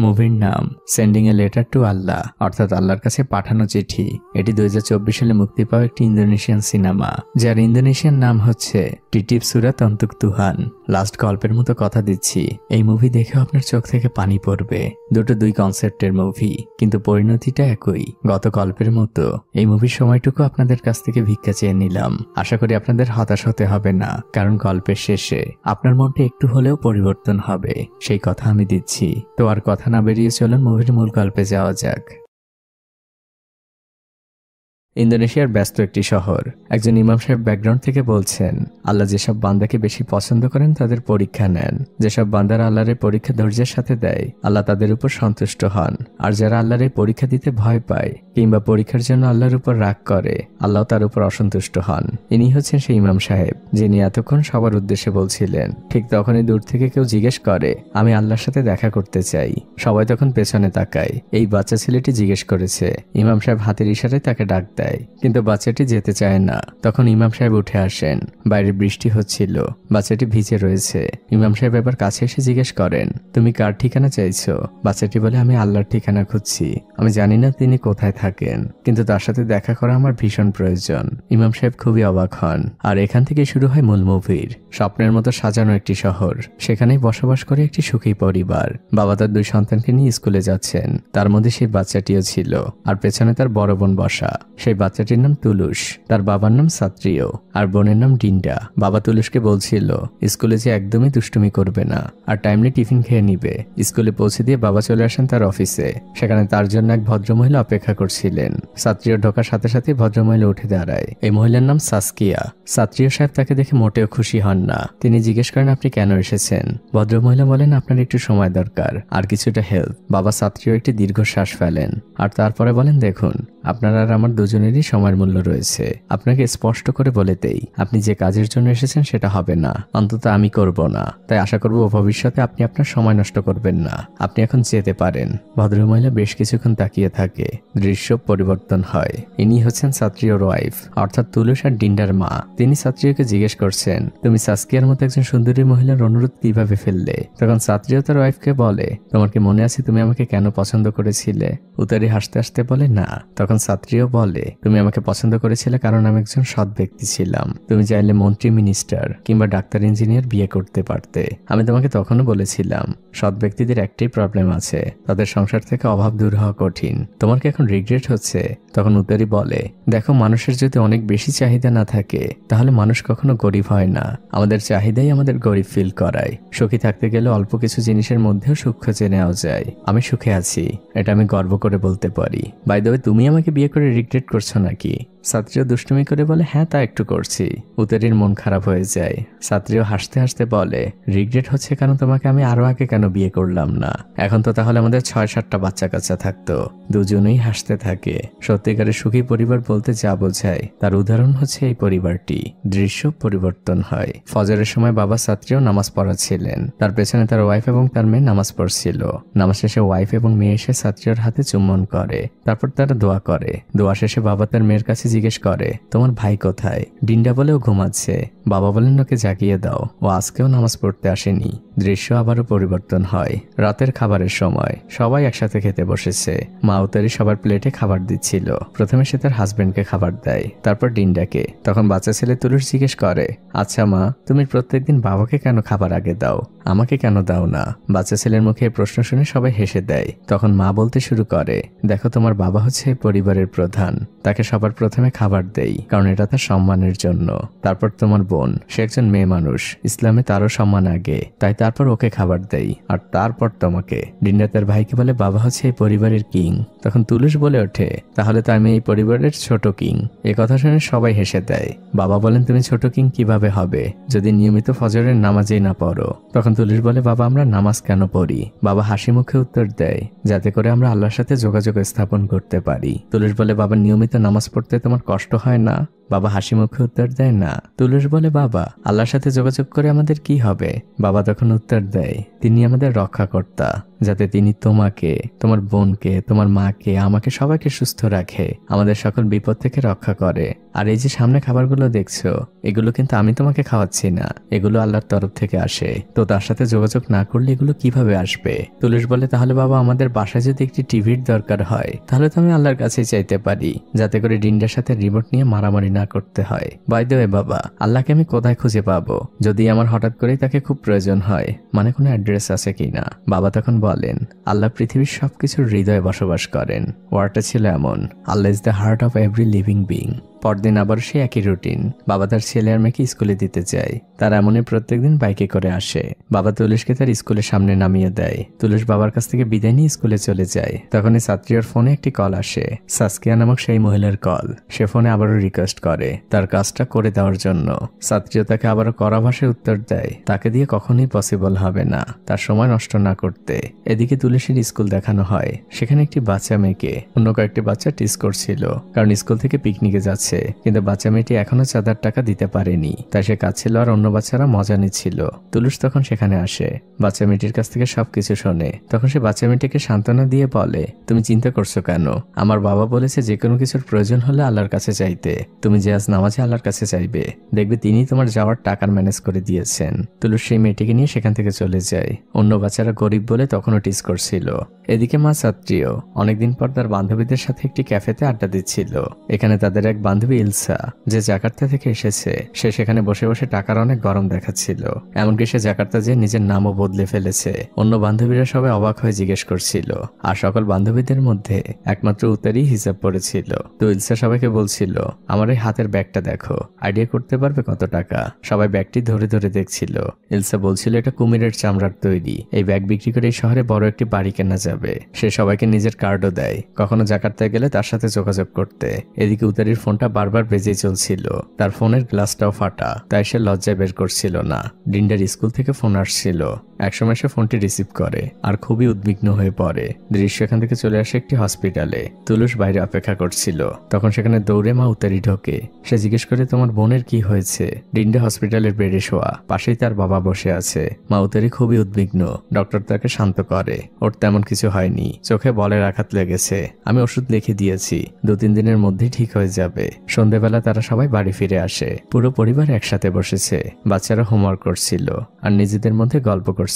মুভির নাম sending a letter to আল্লাহ, অর্থাৎ আল্লাহর কাছে পাঠানো চিঠি। এটি 2024 সালে মুক্তি পাওয়া একটি ইন্দোনেশিয়ান সিনেমা, যার ইন্দোনেশিয়ান নাম হচ্ছে টিটিপ সুরাত অন্তুক তুহান। লাস্ট গল্পের মতো কথা দিচ্ছি, এই মুভি দেখে আপনার চোখ থেকে পানি পড়বে। দুটো দুই কনসেপ্টের মুভি, কিন্তু পরিণতিটা একই। গত গল্পের মতো এই মুভির সময়টুকু আপনাদের কাছ থেকে ভিক্ষা চেয়ে নিলাম। আশা করি আপনাদের হতাশ হতে হবে না, কারণ গল্পের শেষে আপনার মনটা একটু হলেও পরিবর্তন হবে, সেই কথা আমি দিচ্ছি। তো আর কথা না বেরিয়ে চলুন মুভির মূল গল্পে যাওয়া যাক। ইন্দোনেশিয়ার ব্যস্ত একটি শহর। একজন ইমাম সাহেব ব্যাকগ্রাউন্ড থেকে বলছেন, আল্লাহ যেসব বান্দাকে বেশি পছন্দ করেন তাদের পরীক্ষা নেন। যেসব বান্দারা আল্লাহর পরীক্ষা ধৈর্যের সাথে দেয়, আল্লাহ তাদের উপর সন্তুষ্ট হন। আর যারা আল্লাহর পরীক্ষা দিতে ভয় পায় কিংবা পরীক্ষার জন্য আল্লাহর উপর রাগ করে, আল্লাহ তার উপর অসন্তুষ্ট হন। ইনি হচ্ছেন সেই ইমাম সাহেব যিনি এতক্ষণ সবার উদ্দেশ্যে বলছিলেন। ঠিক তখনই দূর থেকে কেউ জিজ্ঞেস করে, আমি আল্লাহর সাথে দেখা করতে চাই। সবাই তখন পেছনে তাকায়। এই বাচ্চা ছেলেটি জিজ্ঞেস করেছে। ইমাম সাহেব হাতের ইশারায় তাকে ডাক দেয়, কিন্তু বাচ্চাটি যেতে চায় না। তখন ইমাম সাহেব উঠে আসেন। বাইরে বৃষ্টি হচ্ছিল, বাচ্চাটি ভিজে রয়েছে। ইমাম সাহেব এবার কাছে এসে জিজ্ঞেস করেন, তুমি কার ঠিকানা চাইছো? বাচ্চাটি বলে, আমি আল্লাহর ঠিকানা খুঁজছি। আমি জানি না তিনি কোথায় থাকেন, কিন্তু তার সাথে দেখা করা আমার ভীষণ প্রয়োজন। ইমাম সাহেব খুবই অবাক হন। আর এখান থেকে শুরু হয় মূল মুভির। স্বপ্নের মতো সাজানো একটি শহর, সেখানেই বসবাস করে একটি সুখী পরিবার। বাবা তার দুই সন্তানকে নিয়ে স্কুলে যাচ্ছেন, তার মধ্যে সেই বাচ্চাটিও ছিল। আর পেছনে তার বড় বোন বসা। সেই বাচ্চাটির নাম তুলুস, তার বাবার নাম সাত্রিয়, আর বোনের নাম ডিন্ডা। বাবা তুলুসকে বলছিল স্কুলে যে একদমই দুষ্টুমি করবে না, আর টাইমলি টিফিন খেয়ে নিবে। স্কুলে পৌঁছে দিয়ে বাবা চলে আসেন তার অফিসে। সেখানে তার জন্য এক ভদ্রমহিলা অপেক্ষা করছিলেন। সাত্রিয় ঢোকার সাথে সাথে ভদ্রমহিলা উঠে দাঁড়ায়। এই মহিলার নাম সাসকিয়া। সাত্রিয় সাহেব তাকে দেখে মোটেও খুশি হন না। তিনি জিজ্ঞেস করেন, আপনি কেন এসেছেন? ভদ্রমহিলা বলেন, আপনার একটু সময় দরকার, আর কিছুটা হেল্প। বাবা সাত্রিয় একটি দীর্ঘশ্বাস ফেলেন, আর তারপরে বলেন, দেখুন, আপনার আর আমার দুজনেরই সময়ের মূল্য রয়েছে। আপনাকে স্পষ্ট করে বলে দেই, আপনি যে কাজের জন্য এসেছেন সেটা হবে না, অন্তত আমি করব না। তাই আশা করব ভবিষ্যতে আপনি আপনার সময় নষ্ট করবেন না। আপনি এখন যেতে পারেন। ভদ্রমহিলা বেশ কিছুক্ষণ তাকিয়ে থাকে। দৃশ্য পরিবর্তন হয়। ইনি হচ্ছেন সাত্রিয়র ওয়াইফ, অর্থাৎ তুলুস আর ডিন্ডার মা। তিনি সাত্রিয়কে জিজ্ঞেস করছেন, তুমি সাসকিয়ার মতো একজন সুন্দরী মহিলার অনুরোধ কিভাবে ফেললে? তখন সাত্রিয় তার ওয়াইফকে বলে, তোমার কি মনে আছে তুমি আমাকে কেন পছন্দ করেছিলে? উতারি হাসতে হাসতে বলে, না। তখন সাত্রিয় বলে, তুমি আমাকে পছন্দ করেছিলে কারণ আমি একজন সৎ ব্যক্তি ছিলাম। তুমি চাইলে মন্ত্রী, মিনিস্টার কিংবা ডাক্তার, ইঞ্জিনিয়ার বিয়ে করতে পারতে। আমি তোমাকে তখনও বলেছিলাম, সৎ ব্যক্তিদের একটাই প্রবলেম আছে, তাদের সংসার থেকে অভাব দূর হওয়া কঠিন। তোমার কি এখন রিগ্রেট হচ্ছে? তখন উতারি বলে, দেখো, মানুষের যদি অনেক বেশি চাহিদা না থাকে তাহলে মানুষ কখনো গরিব হয় না। আমাদের চাহিদাই আমাদের গরিব ফিল করায়। সুখী থাকতে গেলে অল্প কিছু জিনিসের মধ্যেও সুখ খুঁজে নেওয়া যায়। আমি সুখে আছি, এটা আমি গর্ব করে বলতে পারি। বাই দ্য ওয়ে, তুমি আমাকে বিয়ে করে রিগ্রেট করছো নাকি? সাত্রিয় দুষ্টুমি করে বলে, হ্যাঁ, তা একটু করছি। উতারির মন খারাপ হয়ে যায়। সাত্রিয় হাসতে হাসতে বলে, রিগ্রেট হচ্ছে কারণ তোমাকে আমি আরো আগে কেন বিয়ে করলাম না? এখন তো তাহলে আমাদের 6-7টা বাচ্চা কাচ্চা থাকতো। দুজনেই হাসতে থাকে। সত্যিকারের সুখী পরিবার বলতে যা বোঝায় তার উদাহরণ হচ্ছে এই পরিবারটি। দৃশ্য পরিবর্তন হয়। ফজরের সময় বাবা সাত্রিয় নামাজ পড়াচ্ছিলেন। তার পেছনে তার ওয়াইফ এবং তার মেয়ে নামাজ পড়ছিল। নামাজ শেষে ওয়াইফ এবং মেয়ে এসে সাত্রিয়র হাতে চুম্বন করে। তারপর তারা দোয়া করে। দোয়া শেষে বাবা তার মেয়ের কাছে জিজ্ঞেস করে, তোমার ভাই কোথায়? ডিন্ডা বলেও ঘুমাচ্ছে। বাবা বলেন, ওকে জাগিয়ে দাও, ও আজকেও নামাজ পড়তে আসেনি। দৃশ্য আবারও পরিবর্তন হয়। রাতের খাবারের সময় সবাই একসাথে খেতে বসেছে। মা উতারি সবার প্লেটে খাবার দিচ্ছিল। প্রথমে সে তার হাজবেন্ডকে খাবার দেয়, তারপর ডিন্ডাকে। তখন বাচ্চা ছেলে তুলুস জিজ্ঞেস করে, আচ্ছা মা, তুমি প্রত্যেকদিন বাবাকে কেন খাবার আগে দাও, আমাকে কেন দাও না? বাচ্চা ছেলের মুখে প্রশ্ন শুনে সবাই হেসে দেয়। তখন মা বলতে শুরু করে, দেখো, তোমার বাবা হচ্ছে পরিবারের প্রধান, তাকে সবার প্রথমে খাবার দেই, কারণ এটা তার সম্মানের জন্য। তারপর তোমার বোন, সে একজন মেয়ে মানুষ, ইসলামে তারও সম্মান আগে, তাই তারপর ওকে খাবার দেই, আর তারপর তোমাকে। ডিন্ডা তার ভাইকে বলে, বাবা হচ্ছে এই পরিবারের কিং। তখন তুলুস বলে ওঠে, তাহলে তো আমি এই পরিবারের ছোট কিং। এ কথা শুনে সবাই হেসে দেয়। বাবা বলেন, তুমি ছোট কিং কিভাবে হবে যদি নিয়মিত ফজরের নামাজেই না পড়ো? তখন তুলুস বলে, বাবা, আমরা নামাজ কেন পড়ি? বাবা হাসি মুখে উত্তর দেয়, যাতে করে আমরা আল্লাহর সাথে যোগাযোগ স্থাপন করতে পারি। তুলুস বলে, বাবা, নিয়মিত নামাজ পড়তে তোমার কষ্ট হয় না? বাবা হাসি মুখে উত্তর দেয়, না। তুলুস বলে, বাবা, আল্লাহর সাথে যোগাযোগ করে আমাদের কি হবে? বাবা তখন উত্তর দেয়, তিনি আমাদের রক্ষাকর্তা। যাতে তিনি তোমাকে, তোমার বোনকে, তোমার মাকে, আমাকে, সবাইকে সুস্থ রাখে, আমাদের সকল বিপদ থেকে রক্ষা করে। আর এই যে সামনে খাবারগুলো দেখছো, এগুলো কিন্তু আমি তোমাকে খাওয়াচ্ছি না, এগুলো আল্লাহর তরফ থেকে আসে। তো তার সাথে যোগাযোগ না করলে এগুলো কিভাবে আসবে? তুলস বলে, তাহলে বাবা আমাদের বাসায় যদি একটি টিভির দরকার হয় তাহলে তো আমি আল্লাহর কাছেই চাইতে পারি, যাতে করে ডিন্ডার সাথে রিমোট নিয়ে মারামারি না করতে হয়। বাই দ্য ওয়ে বাবা, আল্লাহকে আমি কোথায় খুঁজে পাবো যদি আমার হঠাৎ করেই তাকে খুব প্রয়োজন হয়? মানে কোনো অ্যাড্রেস আছে কিনা? বাবা তখন বলেন, আল্লাহ পৃথিবীর সবকিছুর হৃদয়ে বসবাস করেন। ওয়ার্ডটা ছিল এমন, Allah is the heart of every living being. পরদিন আবার সে একই রুটিন। বাবা তার ছেলে আর মেয়েকে স্কুলে দিতে যায়। তার এমনই প্রত্যেকদিন বাইকে করে আসে। বাবা তুলসকে তার স্কুলের সামনে নামিয়ে দেয়। তুলস বাবার কাছ থেকে বিদায় নিয়ে স্কুলে চলে যায়। তখনই ছাত্রীর ফোনে একটি কল আসে, সাসকিয়া নামক সেই মহিলার কল। সে ফোনে আবারও রিকোয়েস্ট করে তার কাজটা করে দেওয়ার জন্য। ছাত্রীও তাকে আবারও কড়া ভাষায় উত্তর দেয়, তাকে দিয়ে কখনোই পসিবল হবে না, তার সময় নষ্ট না করতে। এদিকে তুলসীর স্কুল দেখানো হয়। সেখানে একটি বাচ্চা মেয়েকে অন্য কয়েকটি বাচ্চা টিস করছিল, কারণ স্কুল থেকে পিকনিকে যাচ্ছে। কিন্তু বাচ্চা মেয়েটি এখনো চাঁদার টাকা দিতে পারেনি, তাই সে কাঁদছিল আর অন্য বাচ্চারা মজা নিচ্ছিল। তুলস তখন সেখানে আসে, বাচ্চা মেয়েটির কাছ থেকে সবকিছু শোনে। তখন সে বাচ্চা মেয়েটিকে সান্ত্বনা দিয়ে বলে, তুমি চিন্তা করছো কেন? আমার বাবা বলেছে যে কোনো কিছুর প্রয়োজন হলে আল্লাহর কাছে চাইতে। তুমি যে আজ নামাজে আল্লাহর কাছে চাইবে, দেখবে তিনি তোমার যাওয়ার টাকার ম্যানেজ করে দিয়েছেন। তুলস সেই মেয়েটিকে নিয়ে সেখান থেকে চলে যায়। অন্য বাচ্চারা গরিব বলে তখনও টিস করছিল। এদিকে মা ছাত্রীও অনেকদিন পর তার বান্ধবীদের সাথে একটি ক্যাফেতে আড্ডা দিচ্ছিল। এখানে তাদের এক বান্ধবী ইলসা, যে জাকার্তা থেকে এসেছে, সে সেখানে বসে বসে টাকার অনেক গরম দেখাচ্ছিল। এমনকি সে জাকার্তা যে নিজের নামও বদলে ফেলেছে। অন্য বান্ধবীরা সবাই অবাক হয়ে জিজ্ঞেস করছিল। আর সকল বান্ধবীদের মধ্যে একমাত্র উত্তরই হিসাব পড়েছিল। তো ইলসা সবাইকে বলছিল, আমার এই হাতের ব্যাগটা দেখো, আইডিয়া করতে পারবে কত টাকা? সবাই ব্যাগটি ধরে ধরে দেখছিল। ইলসা বলছিল এটা কুমিরের চামড়ার তৈরি। এই ব্যাগ বিক্রি করে এই শহরে বড় একটি বাড়ি কেনা যাবে। সে সবাইকে নিজের কার্ডও দেয়, কখনো জাকার্তায় গেলে তার সাথে যোগাযোগ করতে। এদিকে উতারির ফোনটা বারবার বেজে চলছিল। তার ফোনের গ্লাসটাও ফাটা, তাই সে লজ্জায় বের করছিল না। ডিন্ডার স্কুল থেকে ফোন আসছিল। একসময় সে ফোনটি রিসিভ করে আর খুবই উদ্বিগ্ন হয়ে পড়ে। দৃশ্য এখান থেকে চলে আসে একটি হসপিটালে। তুলস বাইরে অপেক্ষা করছিল। তখন সেখানে দৌড়ে মা উতারি ঢোকে। সে জিজ্ঞেস করে, তোমার বোনের কি হয়েছে? ডিন্ডা হসপিটালের বেডে শোয়া, পাশেই তার বাবা বসে আছে। মা উতারি খুবই উদ্বিগ্ন। ডক্টর তাকে শান্ত করে, ওর তেমন কিছু হয়নি, চোখে বলের আঘাত লেগেছে, আমি ওষুধ লিখে দিয়েছি, 2-3 দিনের মধ্যেই ঠিক হয়ে যাবে। সন্ধ্যেবেলা তারা সবাই বাড়ি ফিরে আসে। পুরো পরিবার একসাথে বসেছে। বাচ্চারা হোমওয়ার্ক করছিল আর নিজেদের মধ্যে গল্প করছিল।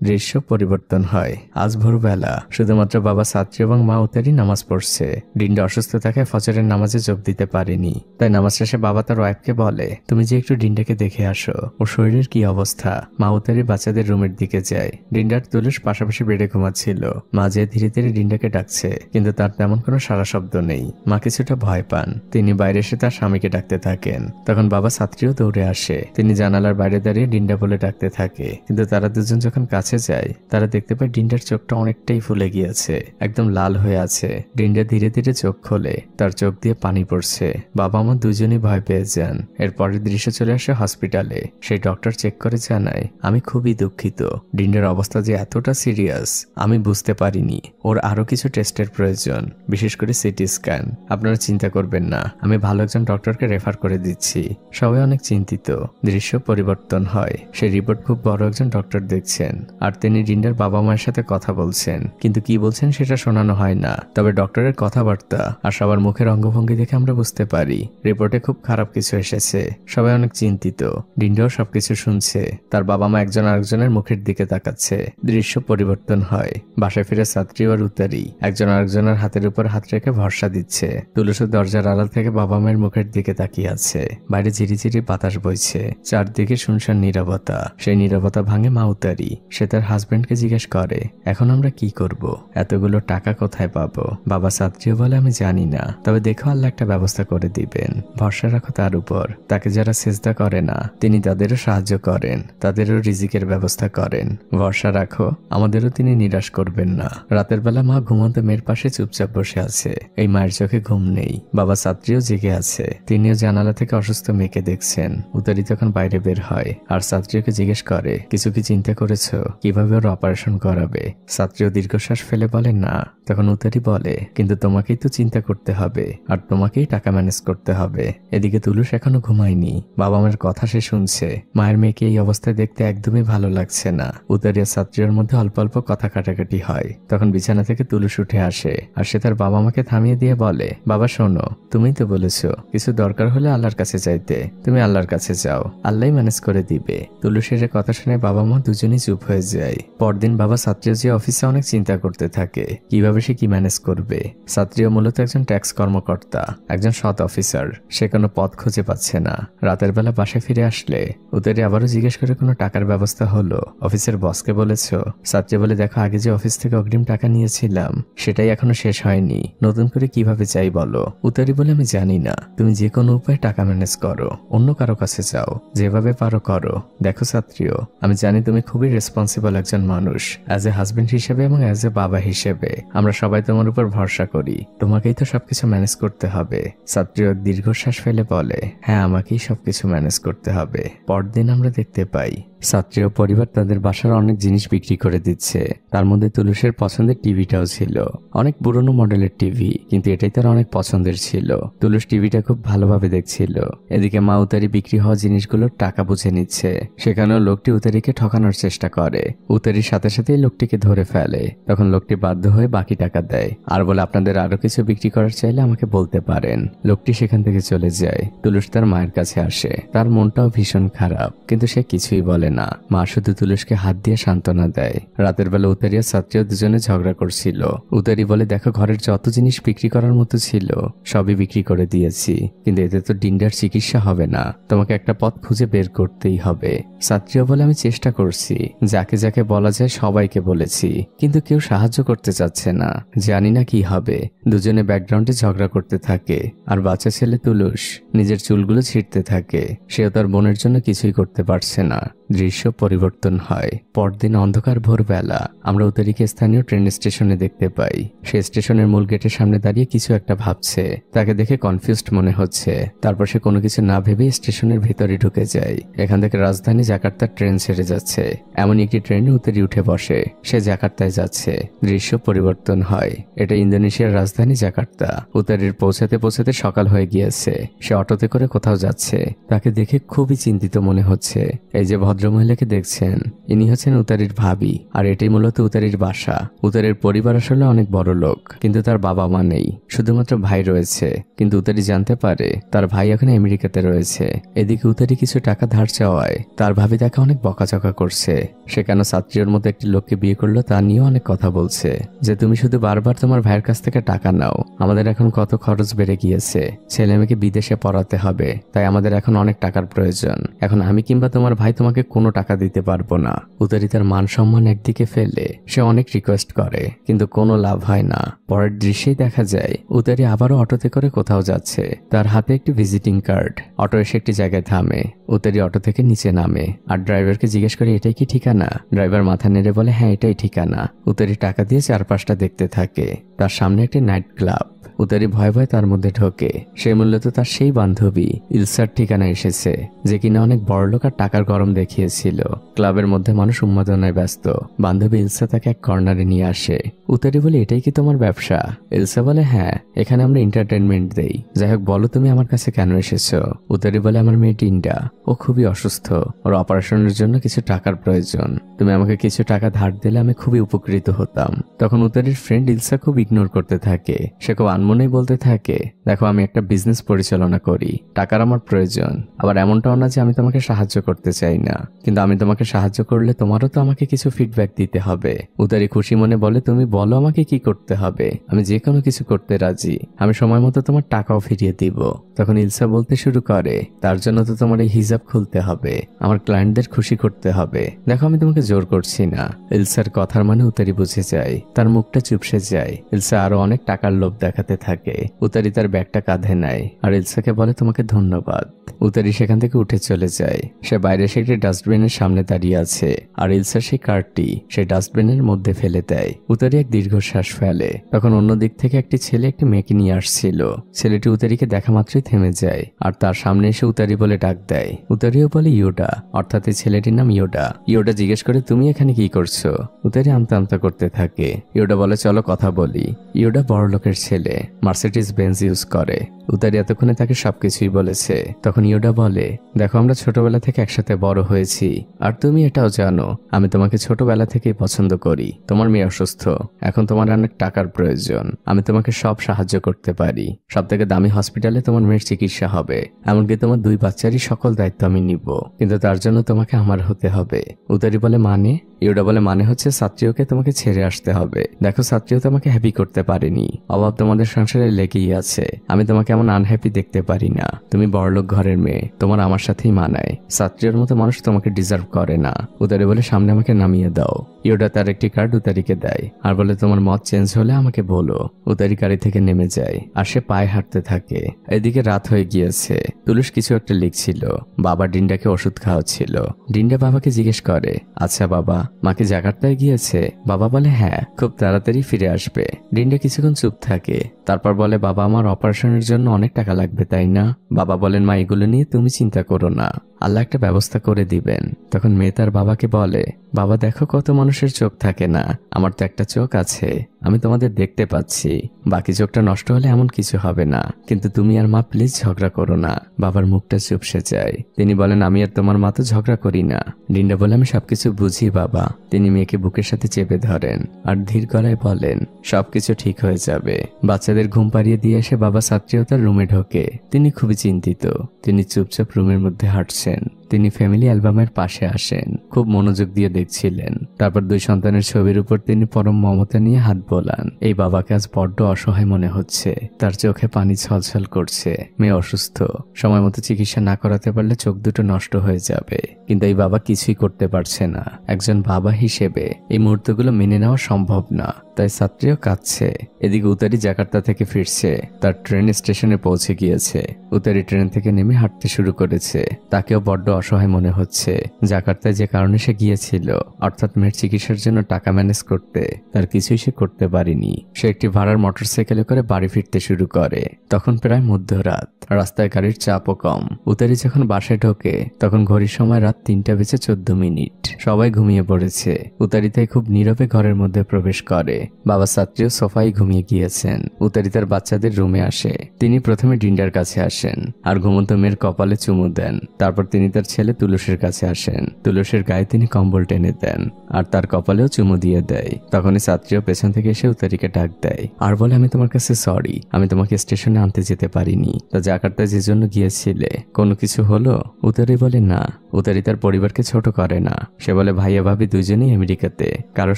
দৃশ্য পরিবর্তন হয়। আজ ভোরবেলা শুধুমাত্র বাবা ছাত্রী এবং মা উতারি নামাজ পড়ছে। ডিন্ডা অসুস্থ থাকায় ফজরের নামাজে যোগ দিতে পারেনি। তাই নামাজ শেষে বাবা তার ওয়াইফকে বলে, তুমি যে একটু ডিন্ডাকে দেখে আসো, ওর শরীরের কি অবস্থা। মা উতারি বাচ্চাদের রুমের দিকে যায়। ডিন্ডার তুলস পাশাপাশি বেডে ঘুমাচ্ছিল। মা যে ধীরে ধীরে ডিন্ডাকে ডাকছে, কিন্তু তার তেমন কোনো সাড়া শব্দ নেই। মা কিছুটা ভয় পান। তিনি বাইরে এসে তার স্বামীকে ডাকতে থাকেন। তখন বাবা ছাত্রীও দৌড়ে আসে। তিনি জানালার বাইরে দাঁড়িয়ে ডিন্ডা বলে ডাকতে থাকে। কিন্তু তারা দুজন যখন কাছে যায়, তারা দেখতে পায় ডিন্ডার চোখটা অনেকটাই ফুলে গিয়েছে, একদম লাল হয়ে আছে। ডিন্ডা ধীরে ধীরে চোখ খোলে, তার চোখ দিয়ে পানি পড়ছে। বাবা মা দুজনই ভয় পেয়ে যান। এরপরের দৃশ্য চলে আসে হসপিটালে। সেই ডক্টর চেক করে জানায়, আমি খুবই দুঃখিত, ডিন্ডার অবস্থা যে এতটা সিরিয়াস আমি বুঝতে পারিনি। ওর আরো কিছু টেস্টের প্রয়োজন, বিশেষ করে সিটি স্ক্যান। আপনারা চিন্তা করবেন না, আমি ভালো একজন ডক্টরকে রেফার করে দিচ্ছি। সবাই অনেক চিন্তিত। দৃশ্য পরিবর্তন হয়। সেই রিপোর্ট খুব বড় একজন ডক্টর দেখছেন আর তিনি ডিন্ডার বাবা মায়ের সাথে কথা বলছেন, কিন্তু কি বলছেন সেটা শোনানো হয় না। তবে ডক্টরের কথাবার্তা আর সবার মুখের অঙ্গভঙ্গি দেখে আমরা বুঝতে পারি রিপোর্টে খুব খারাপ কিছু এসেছে। সবাই অনেক চিন্তিত। ডিন্ডাও সবকিছু শুনছে। তার বাবা মা একজন আরেকজনের মুখের দিকে তাকাচ্ছে। দৃশ্য পরিবর্তন হয়। বাসায় ফিরে ছাত্রী আর উতারি একজন আরেকজনের হাতের উপর হাত রেখে ভরসা দিচ্ছে। তুলসী দরজার আড়াল থেকে বাবা মায়ের মুখের দিকে তাকিয়ে আছে। বাইরে ঝিরিঝিরি বাতাস বইছে। চারদিকে শুনশান নীরবতা। সেই নীরবতা ভাঙে মা উতারি। সে তার হাজবেন্ডকে জিজ্ঞেস করে, এখন আমরা কি করব? এতগুলো টাকা কোথায় পাবো? বাবা ছাত্রীও বলে, আমি জানি না, তবে দেখো আল্লাহ একটা ব্যবস্থা করে দিবেন। ভরসা রাখো তার উপর। তাকে যারা সেজদা করে না, তিনি তাদেরও সাহায্য করেন, তাদেরও রিজিকের ব্যবস্থা করেন। ভরসা রাখো, আমাদেরও তিনি নিরাশ করবেন করবেন না। রাতের বেলা মা ঘুমন্ত মেয়ের পাশে চুপচাপ বসে আছে। এই মায়ের চোখে ঘুম নেই। বাবা ছাত্রীও জেগে আছে। তিনিও জানালা থেকে অসুস্থ মেয়েকে দেখছেন। উতারি তখন বাইরে বের হয় আর ছাত্রীকে জিজ্ঞেস করে, কিছু কি চিন্তা করেছো কিভাবে ওর অপারেশন করাবে? ছাত্রীও দীর্ঘশ্বাস ফেলে বলে না। তখন উতারি বলে, কিন্তু তোমাকেই তো চিন্তা করতে হবে আর তোমাকেই টাকা ম্যানেজ করতে হবে। এদিকে তুলুস এখনো ঘুমায়নি। বাবা মায়ের কথা সে শুনছে। মায়ের মেয়েকে এই অবস্থায় দেখতে একদমই ভালো লাগছে না। উতারি আর ছাত্রীর মধ্যে অল্প অল্প কথা কাটাকাটি হয়। তখন বিছানা থেকে তুলুস উঠে আসে আর সে তার বাবা মাকে থামিয়ে দিয়ে বলে, বাবা শোনো, তুমিই তো বলেছো কিছু দরকার হলে আল্লাহর কাছে চাইতে। তুমি আল্লাহর কাছে যাও, আল্লাহই ম্যানেজ করে দিবে। তুলুসের কথা শুনে বাবা মা দুজনেই চুপ হয়ে যায়। পরদিন বাবা ছাত্রীও যে অফিসে অনেক চিন্তা করতে থাকে কিভাবে সে কি ম্যানেজ করবে। ছাত্রীও মূলত একজন ট্যাক্স কর্মকর্তা, একজন সৎ অফিসার। সে কোনো পথ খুঁজে পাচ্ছে না। রাতের বেলা বাসায় ফিরে আসলে উতারি আবারও জিজ্ঞেস করে কোনো টাকার ব্যবস্থা হলো? অফিসের বসকে বলেছো? ছাত্রী বলে, দেখো আগে যে অফিস থেকে অগ্রিম টাকা নিয়েছিলাম সেটাই এখনো শেষ হয়নি, নতুন করে কিভাবে চাই বলো? উতারি বলে, আমি জানি না, তুমি যে কোনো উপায়ে টাকা ম্যানেজ করো, অন্য কারো কাছে যাও, যেভাবে পারো করো। দেখো ছাত্রীও, আমি জানি তুমি খুবই রেসপন্সিবল একজন মানুষ, অ্যাজ এ হাজবেন্ড হিসেবে এবং অ্যাজ এ বাবা হিসেবে আমরা সবাই তোমার উপর ভরসা করি। তোমাকেই তো সবকিছু ম্যানেজ করতে হবে। ছাত্রীও দীর্ঘশ্বাস ফেলে বলে, হ্যাঁ আমাকেই সবকিছু ম্যানেজ করতে হবে। পরদিন আমরা দেখতে পাই ছাত্রী ও পরিবার তাদের বাসার অনেক জিনিস বিক্রি করে দিচ্ছে। তার মধ্যে তুলুসের পছন্দের টিভিটাও ছিল। অনেক পুরনো মডেলের টিভি, কিন্তু এটাই তার অনেক পছন্দের ছিল। তুলুস টিভিটা খুব ভালোভাবে দেখছিল। এদিকে মা উতারি বিক্রি হওয়া জিনিসগুলোর টাকা বুঝে নিচ্ছে। সেখানেও লোকটি উতারিকে ঠকানোর চেষ্টা করে। উতারির সাথে সাথেই লোকটিকে ধরে ফেলে। তখন লোকটি বাধ্য হয়ে বাকি টাকা দেয় আর বলে, আপনাদের আরো কিছু বিক্রি করার চাইলে আমাকে বলতে পারেন। লোকটি সেখান থেকে চলে যায়। তুলুস তার মায়ের কাছে আসে। তার মনটাও ভীষণ খারাপ, কিন্তু সে কিছুই বলে না। মা শুধু তুলুসকে হাত দিয়ে সান্ত্বনা দেয়। রাতের বেলা উতারি আর ছাত্রীও দুজনে ঝগড়া করছিল। উতারি বলে, দেখো ঘরের যত জিনিস বিক্রি করার মতো ছিল সবই বিক্রি করে দিয়েছি, কিন্তু এতে তো ডিন্ডার চিকিৎসা হবে না, তোমাকে একটা পথ খুঁজে বের করতেই হবে। ছাত্রীও বলে, আমি চেষ্টা করছি, যাকে যাকে বলা যায় সবাইকে বলেছি, কিন্তু কেউ সাহায্য করতে চাচ্ছে না, জানি না কি হবে। দুজনে ব্যাকগ্রাউন্ডে ঝগড়া করতে থাকে আর বাচ্চা ছেলে তুলুস নিজের চুলগুলো ছিঁড়তে থাকে। সেও তার বোনের জন্য কিছুই করতে পারছে না। দৃশ্য পরিবর্তন হয়। পরদিন অন্ধকার ভোরবেলা আমরা উতারিকে স্থানীয় ট্রেন স্টেশনে দেখতে পাই। সে স্টেশনের মূল গেটের সামনে দাঁড়িয়ে কিছু একটা ভাবছে। তাকে দেখে কনফিউজড মনে হচ্ছে। তারপর সে কোনো কিছু না ভেবে স্টেশনের ভেতরে ঢুকে যায়। এখান থেকে রাজধানী জাকার্তার ট্রেন ছেড়ে যাচ্ছে। এমন একটি ট্রেনে উতারি উঠে বসে। সে জাকার্তায় যাচ্ছে। দৃশ্য পরিবর্তন হয়। এটা ইন্দোনেশিয়ার রাজধানী জাকার্তা। উতারির পৌঁছাতে পৌঁছাতে সকাল হয়ে গিয়েছে। সে অটোতে করে কোথাও যাচ্ছে। তাকে দেখে খুবই চিন্তিত মনে হচ্ছে। এই যে ভদ্রমহিলাকে দেখছেন, ইনি হচ্ছেন উতারির ভাবি, আর এটাই মূলত উতারির বাসা। উতারির পরিবার আসলে অনেক বড় লোক, কিন্তু তার বাবা মা নেই, শুধুমাত্র ভাই রয়েছে। কিন্তু উতারি জানতে পারে তার ভাই এখন আমেরিকাতে রয়েছে। এদিকে উতারি কিছু টাকা ধার চাওয়ায় তার ভাবি তাকে অনেক বকাঝকা করছে। সে কেন ছাত্রীর মতো একটি লোককে বিয়ে করলো তা নিয়েও অনেক কথা বলছে, যে তুমি শুধু বারবার তোমার ভাইয়ের কাছ থেকে টাকা নাও, আমাদের এখন কত খরচ বেড়ে গিয়েছে, ছেলে মেয়েকে বিদেশে পড়াতে হবে, তাই আমাদের এখন অনেক টাকার প্রয়োজন। এখন আমি কিংবা তোমার ভাই তোমাকে কোনো টাকা দিতে পারবো না। উতারি তার মান সম্মান একদিকে ফেলে সে অনেক রিকোয়েস্ট করে, কিন্তু কোনো লাভ হয় না। পরের দৃশ্যেই দেখা যায় উতারি আবারও অটোতে করে কোথাও যাচ্ছে। তার হাতে একটি ভিজিটিং কার্ড। অটো এসে একটি জায়গায় থামে। উতারি অটো থেকে নিচে নামে আর ড্রাইভারকে জিজ্ঞেস করে, এটাই কি ঠিকানা? ড্রাইভার মাথা নেড়ে বলে, হ্যাঁ এটাই ঠিকানা। উতারি টাকা দিয়ে চারপাশটা দেখতে থাকে। তার সামনে একটি নাইট ক্লাব। উতারি ভয় ভয় তার মধ্যে ঢোকে। সে মূলত তার সেই বান্ধবী ইলসার ঠিকানা এসেছে, যে কিনা অনেক বড়লোক আর টাকার গরম দেখিয়েছিল। ক্লাবের মধ্যে মানুষ উন্মাদনায় ব্যস্ত। বান্ধবী ইলসা তাকে এক কর্নারে নিয়ে আসে। উতারি বলে, এটাই কি তোমার ব্যবসা? ইলসা বলে, হ্যাঁ, এখানে আমরা এন্টারটেনমেন্ট দেই। যাই হোক, বলো তুমি আমার কাছে কেন এসেছো? উতারি বলে, আমার মেয়ে টিন্ডা, ও খুবই অসুস্থ, ওর অপারেশনের জন্য কিছু টাকার প্রয়োজন। তুমি আমাকে কিছু টাকা ধার দিলে আমি খুবই উপকৃত হতাম। তখন উতারির ফ্রেন্ড ইলসা খুব ইগনোর করতে থাকে। সে খুব আনমনেই বলতে থাকে, দেখো আমি একটা বিজনেস পরিচালনা করি, টাকার আমার প্রয়োজন। আবার এমনটাও না যে আমি তোমাকে সাহায্য করতে চাই না, কিন্তু আমি তোমাকে সাহায্য করলে তোমারও তো আমাকে কিছু ফিডব্যাক দিতে হবে। উতারি খুশি মনে বলে, তুমি বলো আমাকে কি করতে হবে, আমি যে কোনো কিছু করতে রাজি। আমি সময় মতো তোমার টাকাও ফিরিয়ে দিব। তখন ইলসা বলতে শুরু করে, তার জন্য তো তোমার এই হিজাব খুলতে হবে, আমার ক্লায়েন্টদের খুশি করতে হবে। দেখো আমি তোমাকে জোর করছি না। ইলসার কথার মানে উতারি বুঝে যায়। তার মুখটা চুপসে যায়। ইলসা আরো অনেক টাকার লোভ দেখাতে থাকে। উতারি তার ব্যাগটা কাঁধে নেয় আর ইলসাকে বলে তোমাকে ধন্যবাদ। উতারি সেখান থেকে উঠে চলে যায়। সে বাইরে এসে একটি ডাস্টবিনের সামনে দাঁড়িয়ে আছে আর ইলসা সেই কার্ডটি সেই ডাস্টবিনের মধ্যে ফেলে দেয়। উতারি এক দীর্ঘশ্বাস ফেলে। তখন অন্য দিক থেকে একটি ছেলে একটি মেয়েকে নিয়ে আসছিল। ছেলেটি উতারিকে দেখা মাত্রই থেমে যায় আর তার সামনে এসে উতারি বলে ডাক দেয়। উতারিও বলে ইয়োডা, অর্থাৎ এই ছেলেটির নাম ইয়োডা। ইয়োডা জিজ্ঞেস করে তুমি এখানে কি করছো? উতারি আমতা আমতা করতে থাকে। ইয়োডা বলে চলো কথা বলি। ইয়োডা বড় লোকের ছেলে, মার্সিডিজ বেঞ্জ ইউজ করে। উতারি এতক্ষণে তাকে সবকিছুই বলেছে। তখন ইয়োডা বলে দেখো আমরা ছোটবেলা থেকে একসাথে বড় হয়েছি আর তুমি এটাও জানো আমি তোমাকে ছোটবেলা থেকেই পছন্দ করি। তোমার মেয়ে অসুস্থ, এখন তোমার অনেক টাকার প্রয়োজন, আমি তোমাকে সব সাহায্য করতে পারি। সব থেকে দামি হসপিটালে তোমার মেয়ের চিকিৎসা হবে, এমনকি তোমার 2 বাচ্চারই সকল দায়িত্ব আমি নিব, কিন্তু তার জন্য তোমাকে আমার হতে হবে। উতারি বলে মানে? ইয়োডা বলে মানে হচ্ছে সাত্রিওকে তোমাকে ছেড়ে আসতে হবে। দেখো সাত্রিও তোমাকে হ্যাপি করতে পারেনি, অভাব তোমাদের সংসারে লেগেই আছে। আমি তোমাকে এমন আনহ্যাপি দেখতে পারি না। তুমি বড়লোক ঘরের মেয়ে, তোমার আমার সাথেই মানায়। সাত্রিওর মতো মানুষ তোমাকে ডিজার্ভ করে না। উতারি বলে সামনে আমাকে নামিয়ে দাও। ইয়োডা তার একটি কার্ড উতারিকে দেয় আর বলে তোমার মত চেঞ্জ হলে আমাকে বলো। উতারি গাড়ি থেকে নেমে যায় আর সে পায়ে হাঁটতে থাকে। এদিকে রাত হয়ে গিয়েছে। তুলুস কিছু একটা লিখছিল। বাবা ডিন্ডাকে ওষুধ খাওয়াচ্ছিল। ডিন্ডা বাবাকে জিজ্ঞেস করে আচ্ছা বাবা, মা কি জাকার্তায় গিয়েছে? বাবা বলে হ্যাঁ, খুব তাড়াতাড়ি ফিরে আসবে। ডিন্ডা কিছুক্ষণ চুপ থাকে, তারপর বলে বাবা আমার অপারেশনের জন্য অনেক টাকা লাগবে তাই না? বাবা বলেন মা এগুলো নিয়ে তুমি চিন্তা করো না, আল্লাহ একটা ব্যবস্থা করে দিবেন। তখন মেয়ে তার বাবাকে বলে বাবা দেখো কত মানুষের চোখ থাকে না, আমার তো একটা চোখ আছে, আমি তোমাদের দেখতে পাচ্ছি। বাকি চোখটা নষ্ট হলে এমন কিছু হবে না, কিন্তু তুমি আর মা প্লিজ ঝগড়া করো না। বাবার মুখটা চুপসে যায়। তিনি বলেন আমি আর তোমার মা তো ঝগড়া করি না। ডিন্ডা বলে আমি সবকিছু বুঝি বাবা। তিনি মেয়েকে বুকের সাথে চেপে ধরেন আর ধীর গলায় বলেন সবকিছু ঠিক হয়ে যাবে। বাচ্চাদের ঘুম পাড়িয়ে দিয়ে এসে বাবা সাত্রিও তার রুমে ঢোকে। তিনি খুবই চিন্তিত। তিনি চুপচাপ রুমের মধ্যে হাঁটছেন। তিনি ফ্যামিলি অ্যালবামের পাশে আসেন, খুব মনোযোগ দিয়ে দেখছিলেন। তারপর 2 সন্তানের ছবির উপর তিনি পরম মমতা নিয়ে হাত বোলান। এই বাবাকে আজ বড্ড অসহায় মনে হচ্ছে। তার চোখে পানি ছলছল করছে। মেয়ে অসুস্থ, সময় মতো চিকিৎসা না করাতে পারলে চোখ দুটো নষ্ট হয়ে যাবে। কিন্তু এই বাবা কিছুই করতে পারছে না। একজন বাবা হিসেবে এই মুহূর্তগুলো মেনে নেওয়া সম্ভব না। তাই সাত্রিও কাঁদছে। এদিকে উতারি জাকার্তা থেকে ফিরছে। তার ট্রেন স্টেশনে পৌঁছে গিয়েছে। উতারি ট্রেন থেকে নেমে হাঁটতে শুরু করেছে। তাকেও বড্ড অসহায় মনে হচ্ছে। জাকার্তায় যে কারণে সে গিয়েছিল, অর্থাৎ মেয়ের চিকিৎসার জন্য টাকা ম্যানেজ করতে, তার কিছুই সে করতে পারেনি। সে একটি ভাড়ার মোটরসাইকেলে করে বাড়ি ফিরতে শুরু করে। তখন প্রায় মধ্যরাত। রাস্তায় গাড়ির চাপও কম। উতারি যখন বাসায় ঢোকে তখন ঘড়ির সময় রাত 3:14 সবাই ঘুমিয়ে পড়েছে। উতারি তাই খুব নীরবে ঘরের মধ্যে প্রবেশ করে। বাবা সাত্রিও সোফায় ঘুমিয়ে গিয়েছেন। উতারি তার বাচ্চাদের রুমে আসে। তিনি প্রথমে ডিন্ডার কাছে আসেন আর ঘুমন্ত মেয়ের কপালে চুমু দেন। তারপর তিনি তার ছেলে তুলসের কাছে আসেন। তুলসের গায়ে তিনি কম্বল টেনে দেন আর তার কপালেও চুমু দিয়ে দেয়। তখনই সাত্রিও পেছন থেকে এসে উতারিকে ডাক দেয় আর বলে আমি তোমার কাছে সরি, আমি তোমাকে স্টেশনে আনতে যেতে পারিনি। তা জাকার্তায় যে জন্য গিয়েছিলে কোনো কিছু হলো? উতারি বলে না। উতারি তার পরিবারকে ছোট করে না। সে বলে ভাইয়া ভাবি দুজনেই আমেরিকাতে, কারোর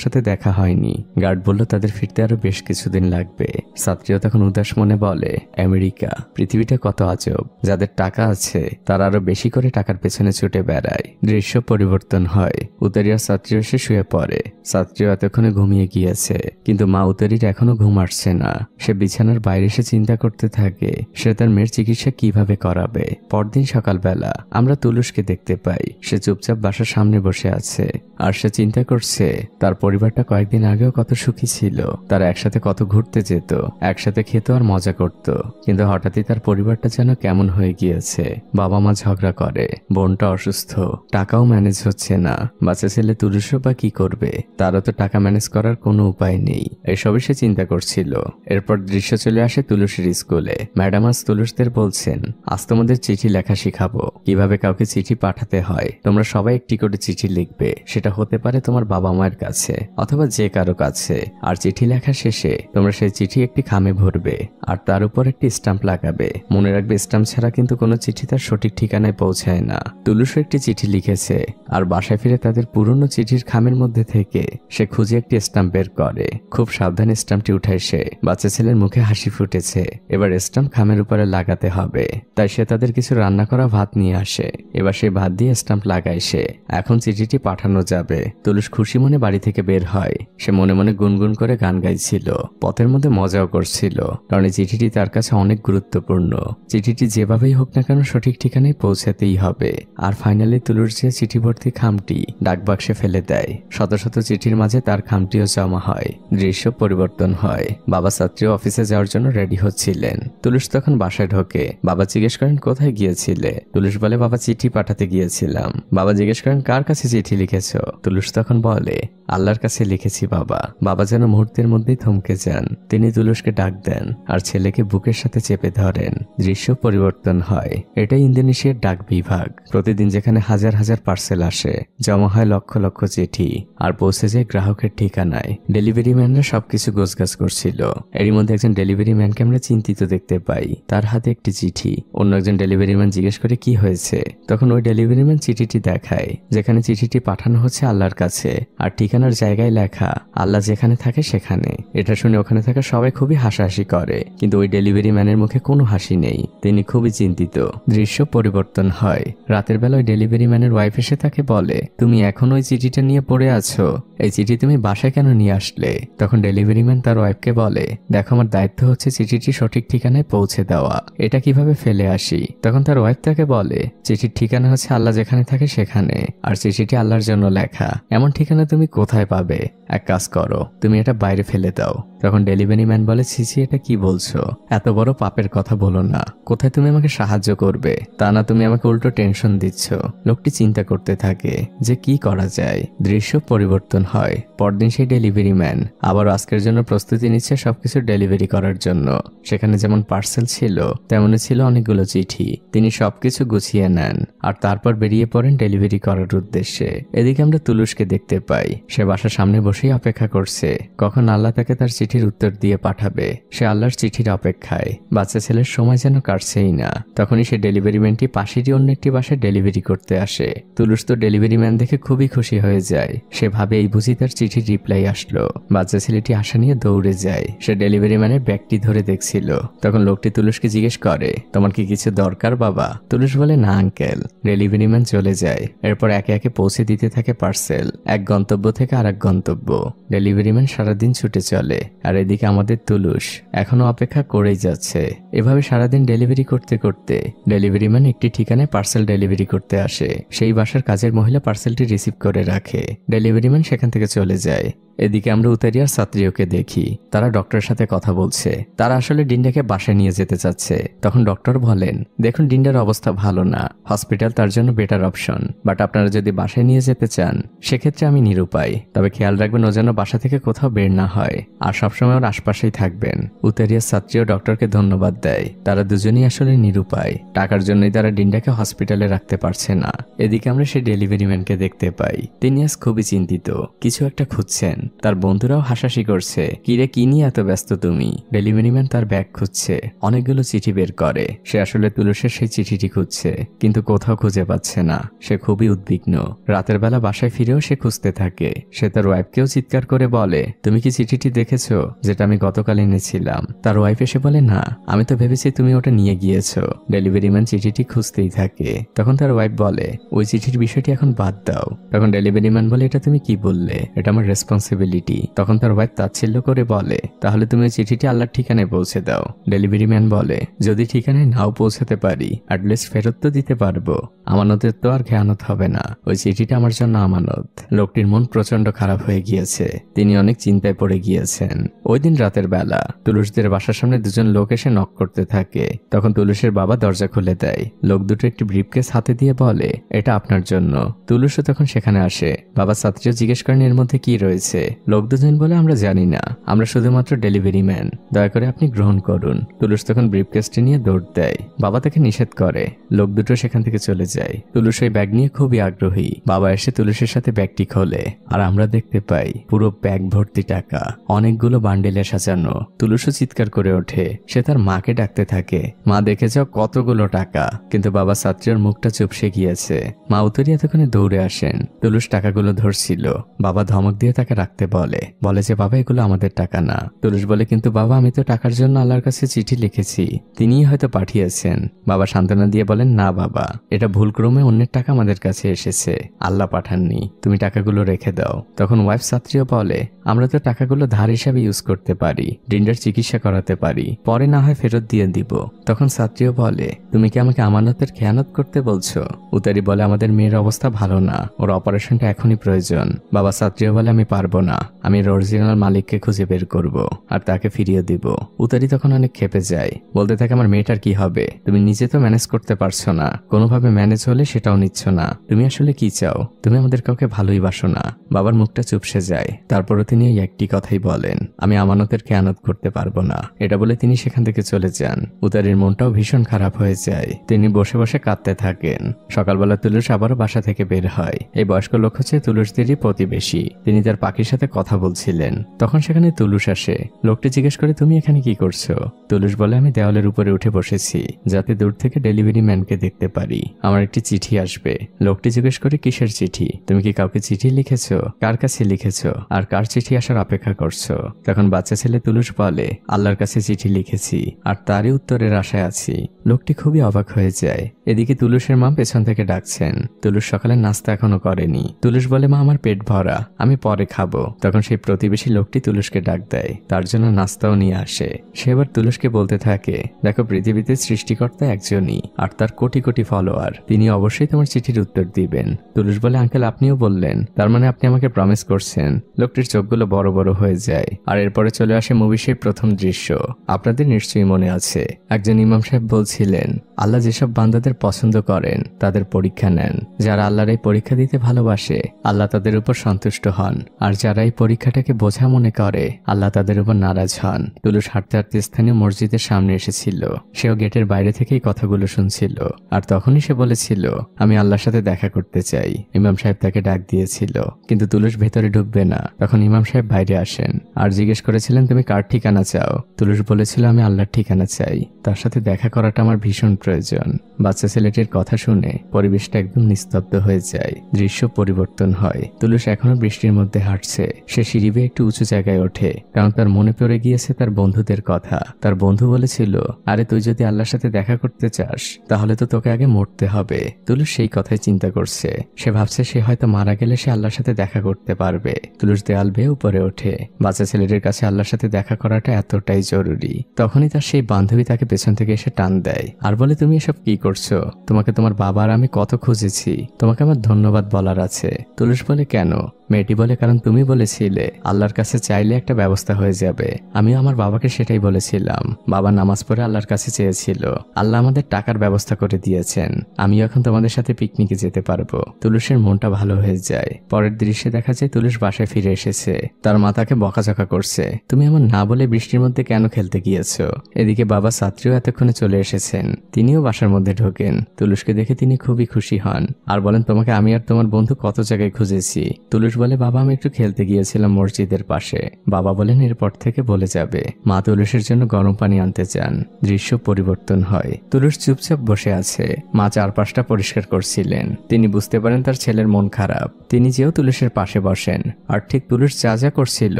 সাথে দেখা হয়নি। গার্ড বলল তাদের ফিরতে আরো বেশ কিছুদিন লাগবে। সাত্রিও তখন উদাস মনে বলে আমেরিকা, পৃথিবীটা কত আজব। যাদের টাকা আছে তারা আরো বেশি করে টাকার পেছনে ছুটে বেড়ায়। দৃশ্য পরিবর্তন হয়। উতারি আর সাত্রিও এসে শুয়ে পড়ে। সাত্রিও এতক্ষণে ঘুমিয়ে গিয়েছে, কিন্তু মা উতারির এখনো ঘুম আসছে না। সে বিছানার বাইরে এসে চিন্তা করতে থাকে সে তার মেয়ের চিকিৎসা কিভাবে করাবে। পরদিন সকালবেলা আমরা তুলুসকে দেখতে পাই। সে চুপচাপ বাসার সামনে বসে আছে আর সে চিন্তা করছে তার পরিবারটা কয়েকদিন আগেও কত সুখী ছিল। তারা একসাথে কত ঘুরতে যেত, একসাথে খেত আর মজা করত। কিন্তু হঠাৎই তার পরিবারটা যেন কেমন হয়ে গিয়েছে। বাবা মা ঝগড়া করে, বোনটা অসুস্থ, টাকাও ম্যানেজ হচ্ছে না। বাচ্চা ছেলে তুলুসও বা কি করবে? তারও তো টাকা ম্যানেজ করার কোনো উপায় নেই। এসবই সে চিন্তা করছিল। এরপর দৃশ্য চলে আসে তুলসীর স্কুলে। ম্যাডাম আজ তুলসদের বলছেন আজ তোমাদের চিঠি লেখা শিখাবো, কিভাবে কাউকে চিঠি পাঠাতে হয়। তোমরা সবাই একটি করে চিঠি লিখবে। সেটা হতে পারে তোমার বাবা মায়ের কাছে অথবা যে কারো কাছে। আর চিঠি লেখা শেষে তোমরা সেই চিঠি একটি খামে ভরবে আর তার উপর একটি স্ট্যাম্প লাগাবে। মনে রাখবে স্ট্যাম্প ছাড়া কিন্তু কোনো চিঠি তার সঠিক ঠিকানায় পৌঁছায় না। তুলুসও একটি চিঠি লিখেছে আর বাসায় ফিরে তাদের পুরনো চিঠির খামের মধ্যে থেকে সে খুঁজে একটি স্ট্যাম্প বের করে। খুব সাবধানে স্ট্যাম্পটি উঠায় সে। বাচ্চা ছেলের মুখে হাসি ফুটেছে। এবার স্ট্যাম্প খামের উপরে লাগাতে হবে, তাই সে তাদের কিছু রান্না করা ভাত নিয়ে আসে। এবার সেই ভাত দিয়ে স্ট্যাম্প লাগায় সে। এখন চিঠিটি পাঠানো যাবে। তুলুস খুশি মনে বাড়ি থেকে বের হয়। সে মনে মনে গুনগুন করে গান গাইছিল, পথের মধ্যে মজাও করছিল, কারণ এই চিঠিটি তার কাছে অনেক গুরুত্বপূর্ণ। চিঠিটি যেভাবেই হোক না কেন সঠিক ঠিকানায় পৌঁছাতেই হবে। আর ফাইনালি তুলুস যে চিঠি ভর্তি খামটি ডাকবাক্সে ফেলে দেয়। শত শত চিঠির মাঝে তার খামটিও জমা হয়। দৃশ্য পরিবর্তন হয়। বাবা ছাত্রী অফিসে যাওয়ার জন্য রেডি হচ্ছিলেন। তুলুস তখন বাসায় ঢোকে। বাবা জিজ্ঞেস করেন, কোথায় গিয়েছিলে? তুলুস বলে, বাবা চিঠি পাঠাতে গিয়েছিলাম। বাবা জিজ্ঞেস করেন, কার কাছে চিঠি লিখেছ? তুলুস তখন বলে, আল্লাহর কাছে লিখেছি বাবা। বাবা যেন মুহূর্তের মধ্যেই থমকে যান। তিনি তুলুসকে ডাক দেন আর ছেলেকে বুকের সাথে চেপে ধরেন। দৃশ্য পরিবর্তন হয়। এটাই ইন্দোনেশিয়ার ডাক বিভাগ। প্রতিদিন যেখানে হাজার হাজার পার্সেল আসে, জমা হয় লক্ষ লক্ষ চিঠি, আর পৌঁছে যায় গ্রাহকের ঠিকানায়। ডেলিভারি ম্যানরা সবকিছু গোছগাছ করছিল। এরই মধ্যে একজন ডেলিভারি ম্যানকে আমরা চিন্তিত দেখতে পাই। তার হাতে একটি চিঠি। অন্য একজন ডেলিভারি ম্যান জিজ্ঞেস করে, কি হয়েছে? তখন ওই ডেলিভারি ম্যান চিঠিটি দেখায়, যেখানে চিঠিটি পাঠানো হচ্ছে আল্লাহর কাছে, আর ঠিকানার জায়গায় লেখা আল্লাহ যেখানে থাকে সেখানে। এটা শুনে ওখানে থাকা সবাই খুবই হাসাহাসি করে, কিন্তু ওই ডেলিভারি ম্যানের মুখে কোনো হাসি নেই। তিনি খুবই চিন্তিত। দৃশ্য পরিবর্তন হয়। রাতের বেলা ওই ডেলিভারি ম্যানের ওয়াইফ এসে তাকে বলে, তুমি এখন ওই চিঠিটা নিয়ে পড়ে আছো, এই চিঠি তুমি বাসায় কেন নিয়ে আসলে? তখন ডেলিভারি ম্যান তার ওয়াইফকে বলে, দেখো আমার দায়িত্ব হচ্ছে চিঠিটি সঠিক ঠিকানায় পৌঁছে দেওয়া, এটা কিভাবে ফেলে আসি? তখন তার ওয়াইফ তাকে বলে, চিঠির ঠিকানা হচ্ছে আল্লাহ যেখানে থাকে সেখানে, আর চিঠিটি আল্লাহর জন্য লেখা। এমন ঠিকানা তুমি কোথায় পাবে? এক কাজ করো, তুমি এটা বাইরে ফেলে দাও। তখন ডেলিভারি ম্যান বলে, ছিছি এটা কি বলছো? এত বড় পাপের কথা বলো না। কোথায় তুমি আমাকে সাহায্য করবে, তা না তুমি আমাকে উল্টো টেনশন দিচ্ছ। লোকটি চিন্তা করতে থাকে যে কি করা যায়। দৃশ্য পরিবর্তন হয়। পরদিন সেই ডেলিভারি ম্যান আবার আজকের জন্য প্রস্তুতি নিচ্ছে সবকিছু ডেলিভারি করার জন্য। সেখানে যেমন পার্সেল ছিল তেমনই ছিল অনেকগুলো চিঠি। তিনি সবকিছু গুছিয়ে নেন আর তারপর বেরিয়ে পড়েন ডেলিভারি করার উদ্দেশ্যে। এদিকে আমরা তুলুসকে দেখতে পাই। সে বাসার সামনে বসেই অপেক্ষা করছে কখন আল্লাহ তাকে তার চিঠির উত্তর দিয়ে পাঠাবে। সে আল্লাহর চিঠির অপেক্ষায়। বাচ্চা ছেলের সময় যেন কাটছেই না। তখনই সে ডেলিভারি ম্যানটি পাশেরই অন্য একটি বাসায় ডেলিভারি করতে আসে। তুলুস তো ডেলিভারি ম্যান দেখে খুবই খুশি হয়ে যায়। সে ভাবে এই বুঝি তার চিঠির রিপ্লাই আসলো। বাচ্চা ছেলেটি আশা নিয়ে দৌড়ে যায়। সে ডেলিভারি ম্যানের ব্যাগটি ধরে দেখছিল। তখন লোকটি তুলুসকে জিজ্ঞেস করে, তোমার কি কিছু দরকার বাবা? তুলুস বলে, না আঙ্কেল। ডেলিভারি ম্যান চলে যায়। এরপর একে একে পৌঁছে দিতে থাকে পার্সেল, এক গন্তব্য থেকে আরেক গন্তব্য। ডেলিভারি ম্যান সারাদিন ছুটে চলে, আর এদিকে আমাদের তুলুস এখনো অপেক্ষা করেই যাচ্ছে। এভাবে সারাদিন ডেলিভারি করতে করতে ডেলিভারি ম্যান একটি ঠিকানায় পার্সেল ডেলিভারি করতে আসে। সেই বাসার কাজের মহিলা পার্সেলটি রিসিভ করে রাখে। ডেলিভারি ম্যান সেখান থেকে চলে যায়। এদিকে আমরা উতারিয়ার ছাত্রীকে দেখি। তারা ডক্টরের সাথে কথা বলছে। তারা আসলে ডিন্ডাকে বাসায় নিয়ে যেতে চাচ্ছে। তখন ডক্টর বলেন, দেখুন ডিন্ডার অবস্থা ভালো না, হসপিটাল তার জন্য বেটার অপশন, বাট আপনারা যদি বাসায় নিয়ে যেতে চান সেক্ষেত্রে আমি নিরুপায়। তবে খেয়াল রাখবেন ও যেন বাসা থেকে কোথাও বের না হয়, আর সবসময় ওর আশপাশেই থাকবেন। উতারিয়ার ছাত্রীও ডক্টরকে ধন্যবাদ দেয়। তারা দুজনেই আসলে নিরুপায়। টাকার জন্যই তারা ডিন্ডাকে হসপিটালে রাখতে পারছে না। এদিকে আমরা সেই ডেলিভারি ম্যানকে দেখতে পাই। তিনি আজ খুবই চিন্তিত, কিছু একটা খুঁজছেন। তার বন্ধুরাও হাসাহাসি করছে, কিরে কি নিয়ে এত ব্যস্ত তুমি? ডেলিভারি ম্যান তার ব্যাগ খুঁজছে, অনেকগুলো চিঠি বের করে। সে আসলে তুলসের সেই চিঠিটি খুঁজছে, কিন্তু কোথাও খুঁজে পাচ্ছে না। সে খুবই উদ্বিগ্ন। রাতের বেলা বাসায় ফিরেও সে খুঁজতে থাকে। সে তার ওয়াইফকেও চিৎকার করে বলে, তুমি কি চিঠিটি দেখেছো যেটা আমি গতকাল এনেছিলাম? তার ওয়াইফ এসে বলে, না, আমি তো ভেবেছি তুমি ওটা নিয়ে গিয়েছো। ডেলিভারি ম্যান চিঠিটি খুঁজতেই থাকে। তখন তার ওয়াইফ বলে, ওই চিঠির বিষয়টি এখন বাদ দাও। তখন ডেলিভারি ম্যান বলে, এটা তুমি কি বললে? এটা আমার রেসপন্সিবিলিটি। তখন তার ওয়াইফ তাচ্ছিল্য করে বলে, তাহলে তুমি ওই চিঠিটি আল্লাহর ঠিকানায় পৌঁছে দাও। ডেলিভারি ম্যান বলে, যদি ঠিকানায় নাও পৌঁছাতে পারি অ্যাটলিস্ট ফেরত তো দিতে পারবো। আমানতের তো আর খেয়ানত হবে না। ওই চিঠিটা আমার জন্য আমানত। লোকটির মন প্রচন্ড খারাপ হয়ে গিয়েছে। তিনি অনেক চিন্তায় পড়ে গিয়েছেন। ওই দিন রাতের বেলা তুলুসদের বাসার সামনে দুজন লোক এসে নক করতে থাকে। তখন তুলুসের বাবা দরজা খুলে দেয়। লোক দুটো একটি ব্রিফকেস হাতে দিয়ে বলে, এটা আপনার জন্য। তুলুসও তখন সেখানে আসে। বাবা ছাত্রীও জিজ্ঞেস করেন, এর মধ্যে কি রয়েছে? লোক দুজন বলে, আমরা জানি না, আমরা শুধুমাত্র ডেলিভারি ম্যান, দয়া করে আপনি গ্রহণ করুন। তুলুস তখন ব্রিফকেসটি নিয়ে দৌড় দেয়। বাবা তাকে নিষেধ করে। লোক দুটো সেখান থেকে চলে যায়। তুলুস এই ব্যাগ নিয়ে খুবই আগ্রহী। বাবা এসে তুলুসের সাথে ব্যাগটি খোলে, আর আমরা দেখতে পাই পুরো ব্যাগ ভর্তি টাকা, অনেকগুলো বান্ডিলে সাজানো। তুলুসও চিৎকার করে ওঠে। সে তার মাকে ডাকতে থাকে, মা দেখে যাও কতগুলো টাকা। কিন্তু বাবা সাত্রিয়ার মুখটা চুপসে গিয়েছে। মা উত্তরি এতক্ষণে দৌড়ে আসেন। তুলুস টাকাগুলো ধরছিল। বাবা ধমক দিয়ে তাকে রাখতে বলে যে বাবা এগুলো আমাদের টাকা না। তুলুস বলে কিন্তু বাবা আমি তো টাকার জন্য আল্লাহর কাছে চিঠি লিখেছি, তিনিই হয়তো পাঠিয়েছেন। বাবা সান্ত্বনা দিয়ে বলেন না বাবা, এটা ভুলক্রমে অন্যের টাকা আমাদের কাছে এসেছে, আল্লাহ পাঠাননি, তুমি টাকাগুলো রেখে দাও। তখন ওয়াইফ সাত্রিয়া বলে আমরা তো টাকাগুলো ধার হিসাবে ইউজ করতে পারি, ডিন্ডার চিকিৎসা করাতে পারি, পরে না হয় ফেরত দিয়ে দিব। তখন সাত্রিয়া বলে তুমি কি আমাকে আমানতের খেয়ানত করতে বলছো? উতারি বলে আমাদের মেয়ের অবস্থা ভালো না, ওর অপারেশনটা এখনই প্রয়োজন। বাবা সাত্রিয়া বলে আমি পারবো না, আমি এর অরিজিনাল মালিককে খুঁজে বের করব আর তাকে ফিরিয়ে দিব। উতারি তখন অনেক ক্ষেপে যায়, বলতে থাকে আমার মেয়েটার কি হবে? তুমি নিজে তো ম্যানেজ করতে পারছো না, কোনোভাবে ম্যানেজ হলে সেটাও নিচ্ছ না, তুমি আসলে কি চাও? তুমি আমাদের কাউকে ভালোই বাসো না। বাবার মুখটা চুপসে যায়। তারপরও তিনি এই একটি কথাই বলেন, আমি আমানতের খেয়ানত করতে পারবো না। এটা বলে তিনি সেখান থেকে চলে যান। উতারির মনটাও ভীষণ খারাপ হয়ে যায়। তিনি বসে বসে কাঁদতে থাকেন। সকালবেলা তুলুস আবারও বাসা থেকে বের হয়। এই বয়স্ক লোক হচ্ছে তুলুসদেরই প্রতিবেশী। তিনি তার পাখির সাথে কথা বলছিলেন। তখন সেখানে তুলুস আসে। লোকটি জিজ্ঞেস করে তুমি এখানে কি করছো? তুলুস বলে আমি দেওয়ালের উপরে উঠে বসেছি যাতে দূর থেকে ডেলিভারি ম্যানকে দেখতে পারি, আমার একটি চিঠি আসবে। লোকটি জিজ্ঞেস করে কিসের চিঠি? তুমি কি কাউকে চিঠি লিখেছো? কার কাছে লিখেছো? আর কার চিঠি আসার অপেক্ষা করছো? তখন বাচ্চা ছেলে তুলুস বলে আল্লাহর কাছে চিঠি লিখেছি আর তারই উত্তরের আশায় আছি। লোকটি খুবই অবাক হয়ে যায়। এদিকে তুলুসের মা পেছন থেকে ডাকছেন। তুলুস সকালে নাস্তা এখনো করেনি। তুলুস বলে মা আমার পেট ভরা, আমি পরে খাবো। তখন সেই প্রতিবেশী লোকটি তুলুসকে ডাক দেয়, তার জন্য নাস্তাও নিয়ে আসে। সে এবার তুলুসকে বলতে থাকে দেখো পৃথিবীতে সৃষ্টিকর্তা একজনই আর তার কোটি কোটি ফলোয়ার, তিনি অবশ্যই তোমার চিঠির উত্তর দিবেন। তুলুস বলে আঙ্কেল আপনিও বললেন, তার মানে আপনি আমাকে প্রমিস করছেন? লোকটির চোখগুলো বড় বড় হয়ে যায়। আর এরপরে চলে আসে মুভির সেই প্রথম দৃশ্য। আপনাদের নিশ্চয়ই মনে আছে, একজন ইমাম সাহেব বলছিলেন আল্লাহ যেসব বান্দাদের পছন্দ করেন তাদের পরীক্ষা নেন। যারা আল্লাহর এই পরীক্ষা দিতে ভালোবাসে আল্লাহ তাদের উপর সন্তুষ্ট হন, আর যারা এই পরীক্ষাটাকে বোঝা মনে করে আল্লাহ তাদের উপর নারাজ হন। তুলুস হাঁটতে হাঁটতে স্থানীয় মসজিদের সামনে এসেছিল। সেও গেটের বাইরে থেকেই কথাগুলো শুনছিল। আর তখনই সে বলেছিল আমি আল্লাহর সাথে দেখা করতে চাই। ইমাম সাহেব তাকে ডাক দিয়েছিল, কিন্তু তুলুস ভেতরে ঢুকবে না। তখন ইমাম সাহেব বাইরে আসেন আর জিজ্ঞেস করেছিলেন তুমি কার ঠিকানা চাও? তুলুস বলেছিল আমি আল্লাহর ঠিকানা চাই, তার সাথে দেখা করাটা আমার ভীষণ প্রয়োজন। বাচ্চা ছেলেটির কথা শুনে পরিবেশটা একদম নিস্তব্ধ হয়ে যায়। দৃশ্য পরিবর্তন হয়। তুলুস এখনো বৃষ্টির মধ্যে হাঁটছে। সে সিঁড়ি বেয়ে একটু উঁচু জায়গায় ওঠে, কারণ তার মনে পড়ে গিয়েছে তার বন্ধুদের কথা। তার বন্ধু বলেছিল আরে তুই যদি আল্লাহর সাথে দেখা করতে চাস তাহলে তো তোকে আগে মরতে হবে। তুলুস সেই কথাই চিন্তা করছে। সে ভাবছে সে হয়তো মারা গেলে সে আল্লাহর সাথে দেখা করতে পারবে। তুলুস দেয়াল বেয়ে উপরে ওঠে। বাচ্চা ছেলেটির কাছে আল্লাহর সাথে দেখা করাটা এতটাই জরুরি। তখনই তার সেই বান্ধবী তাকে পেছন থেকে এসে টান দেয় আর বলে তুমি এসব কি করছো? তোমাকে তোমার বাবা আর আমি কত খুঁজেছি, তোমাকে আমার ধন্যবাদ বলার আছে। তুলুস বলে কেন? মেয়েটি বলে কারণ তুমি বলেছিলে আল্লাহর কাছে চাইলে একটা ব্যবস্থা হয়ে যাবে। আমিও আমার বাবাকে সেটাই বলেছিলাম। বাবা নামাজ পড়ে আল্লাহর কাছে চেয়েছিল, আল্লাহ আমাদের টাকার ব্যবস্থা করে দিয়েছেন, আমিও এখন তোমাদের সাথে পিকনিকে যেতে পারবো। তুলুসের মনটা ভালো হয়ে যায়। পরের দৃশ্যে দেখা যায় তুলুস বাসায় ফিরে এসেছে। তার মা তাকে বকাঝকা করছে, তুমি এমন না বলে বৃষ্টির মধ্যে কেন খেলতে গিয়েছো? এদিকে বাবা ছাত্রীও এতক্ষণে চলে এসেছেন। তিনিও বাসার মধ্যে ঢোকেন। তুলুসকে দেখে তিনি খুবই খুশি হন আর বলেন তোমাকে আমি আর তোমার বন্ধু কত জায়গায় খুঁজেছি। তুলুস বলে বাবা আমি একটু খেলতে গিয়েছিলাম মসজিদের পাশে। বাবা বলেন এরপর থেকে বলে যাবে। মা তুলুসের জন্য গরম পানি আনতে চান। দৃশ্য পরিবর্তন হয়। তুলুস চুপচাপ বসে আছে। মা চারপাশটা পরিষ্কার করছিলেন। তিনি বুঝতে পারেন তার ছেলের মন খারাপ। তিনি যেও তুলুসের পাশে বসেন আর ঠিক তুলুস যা যা করছিল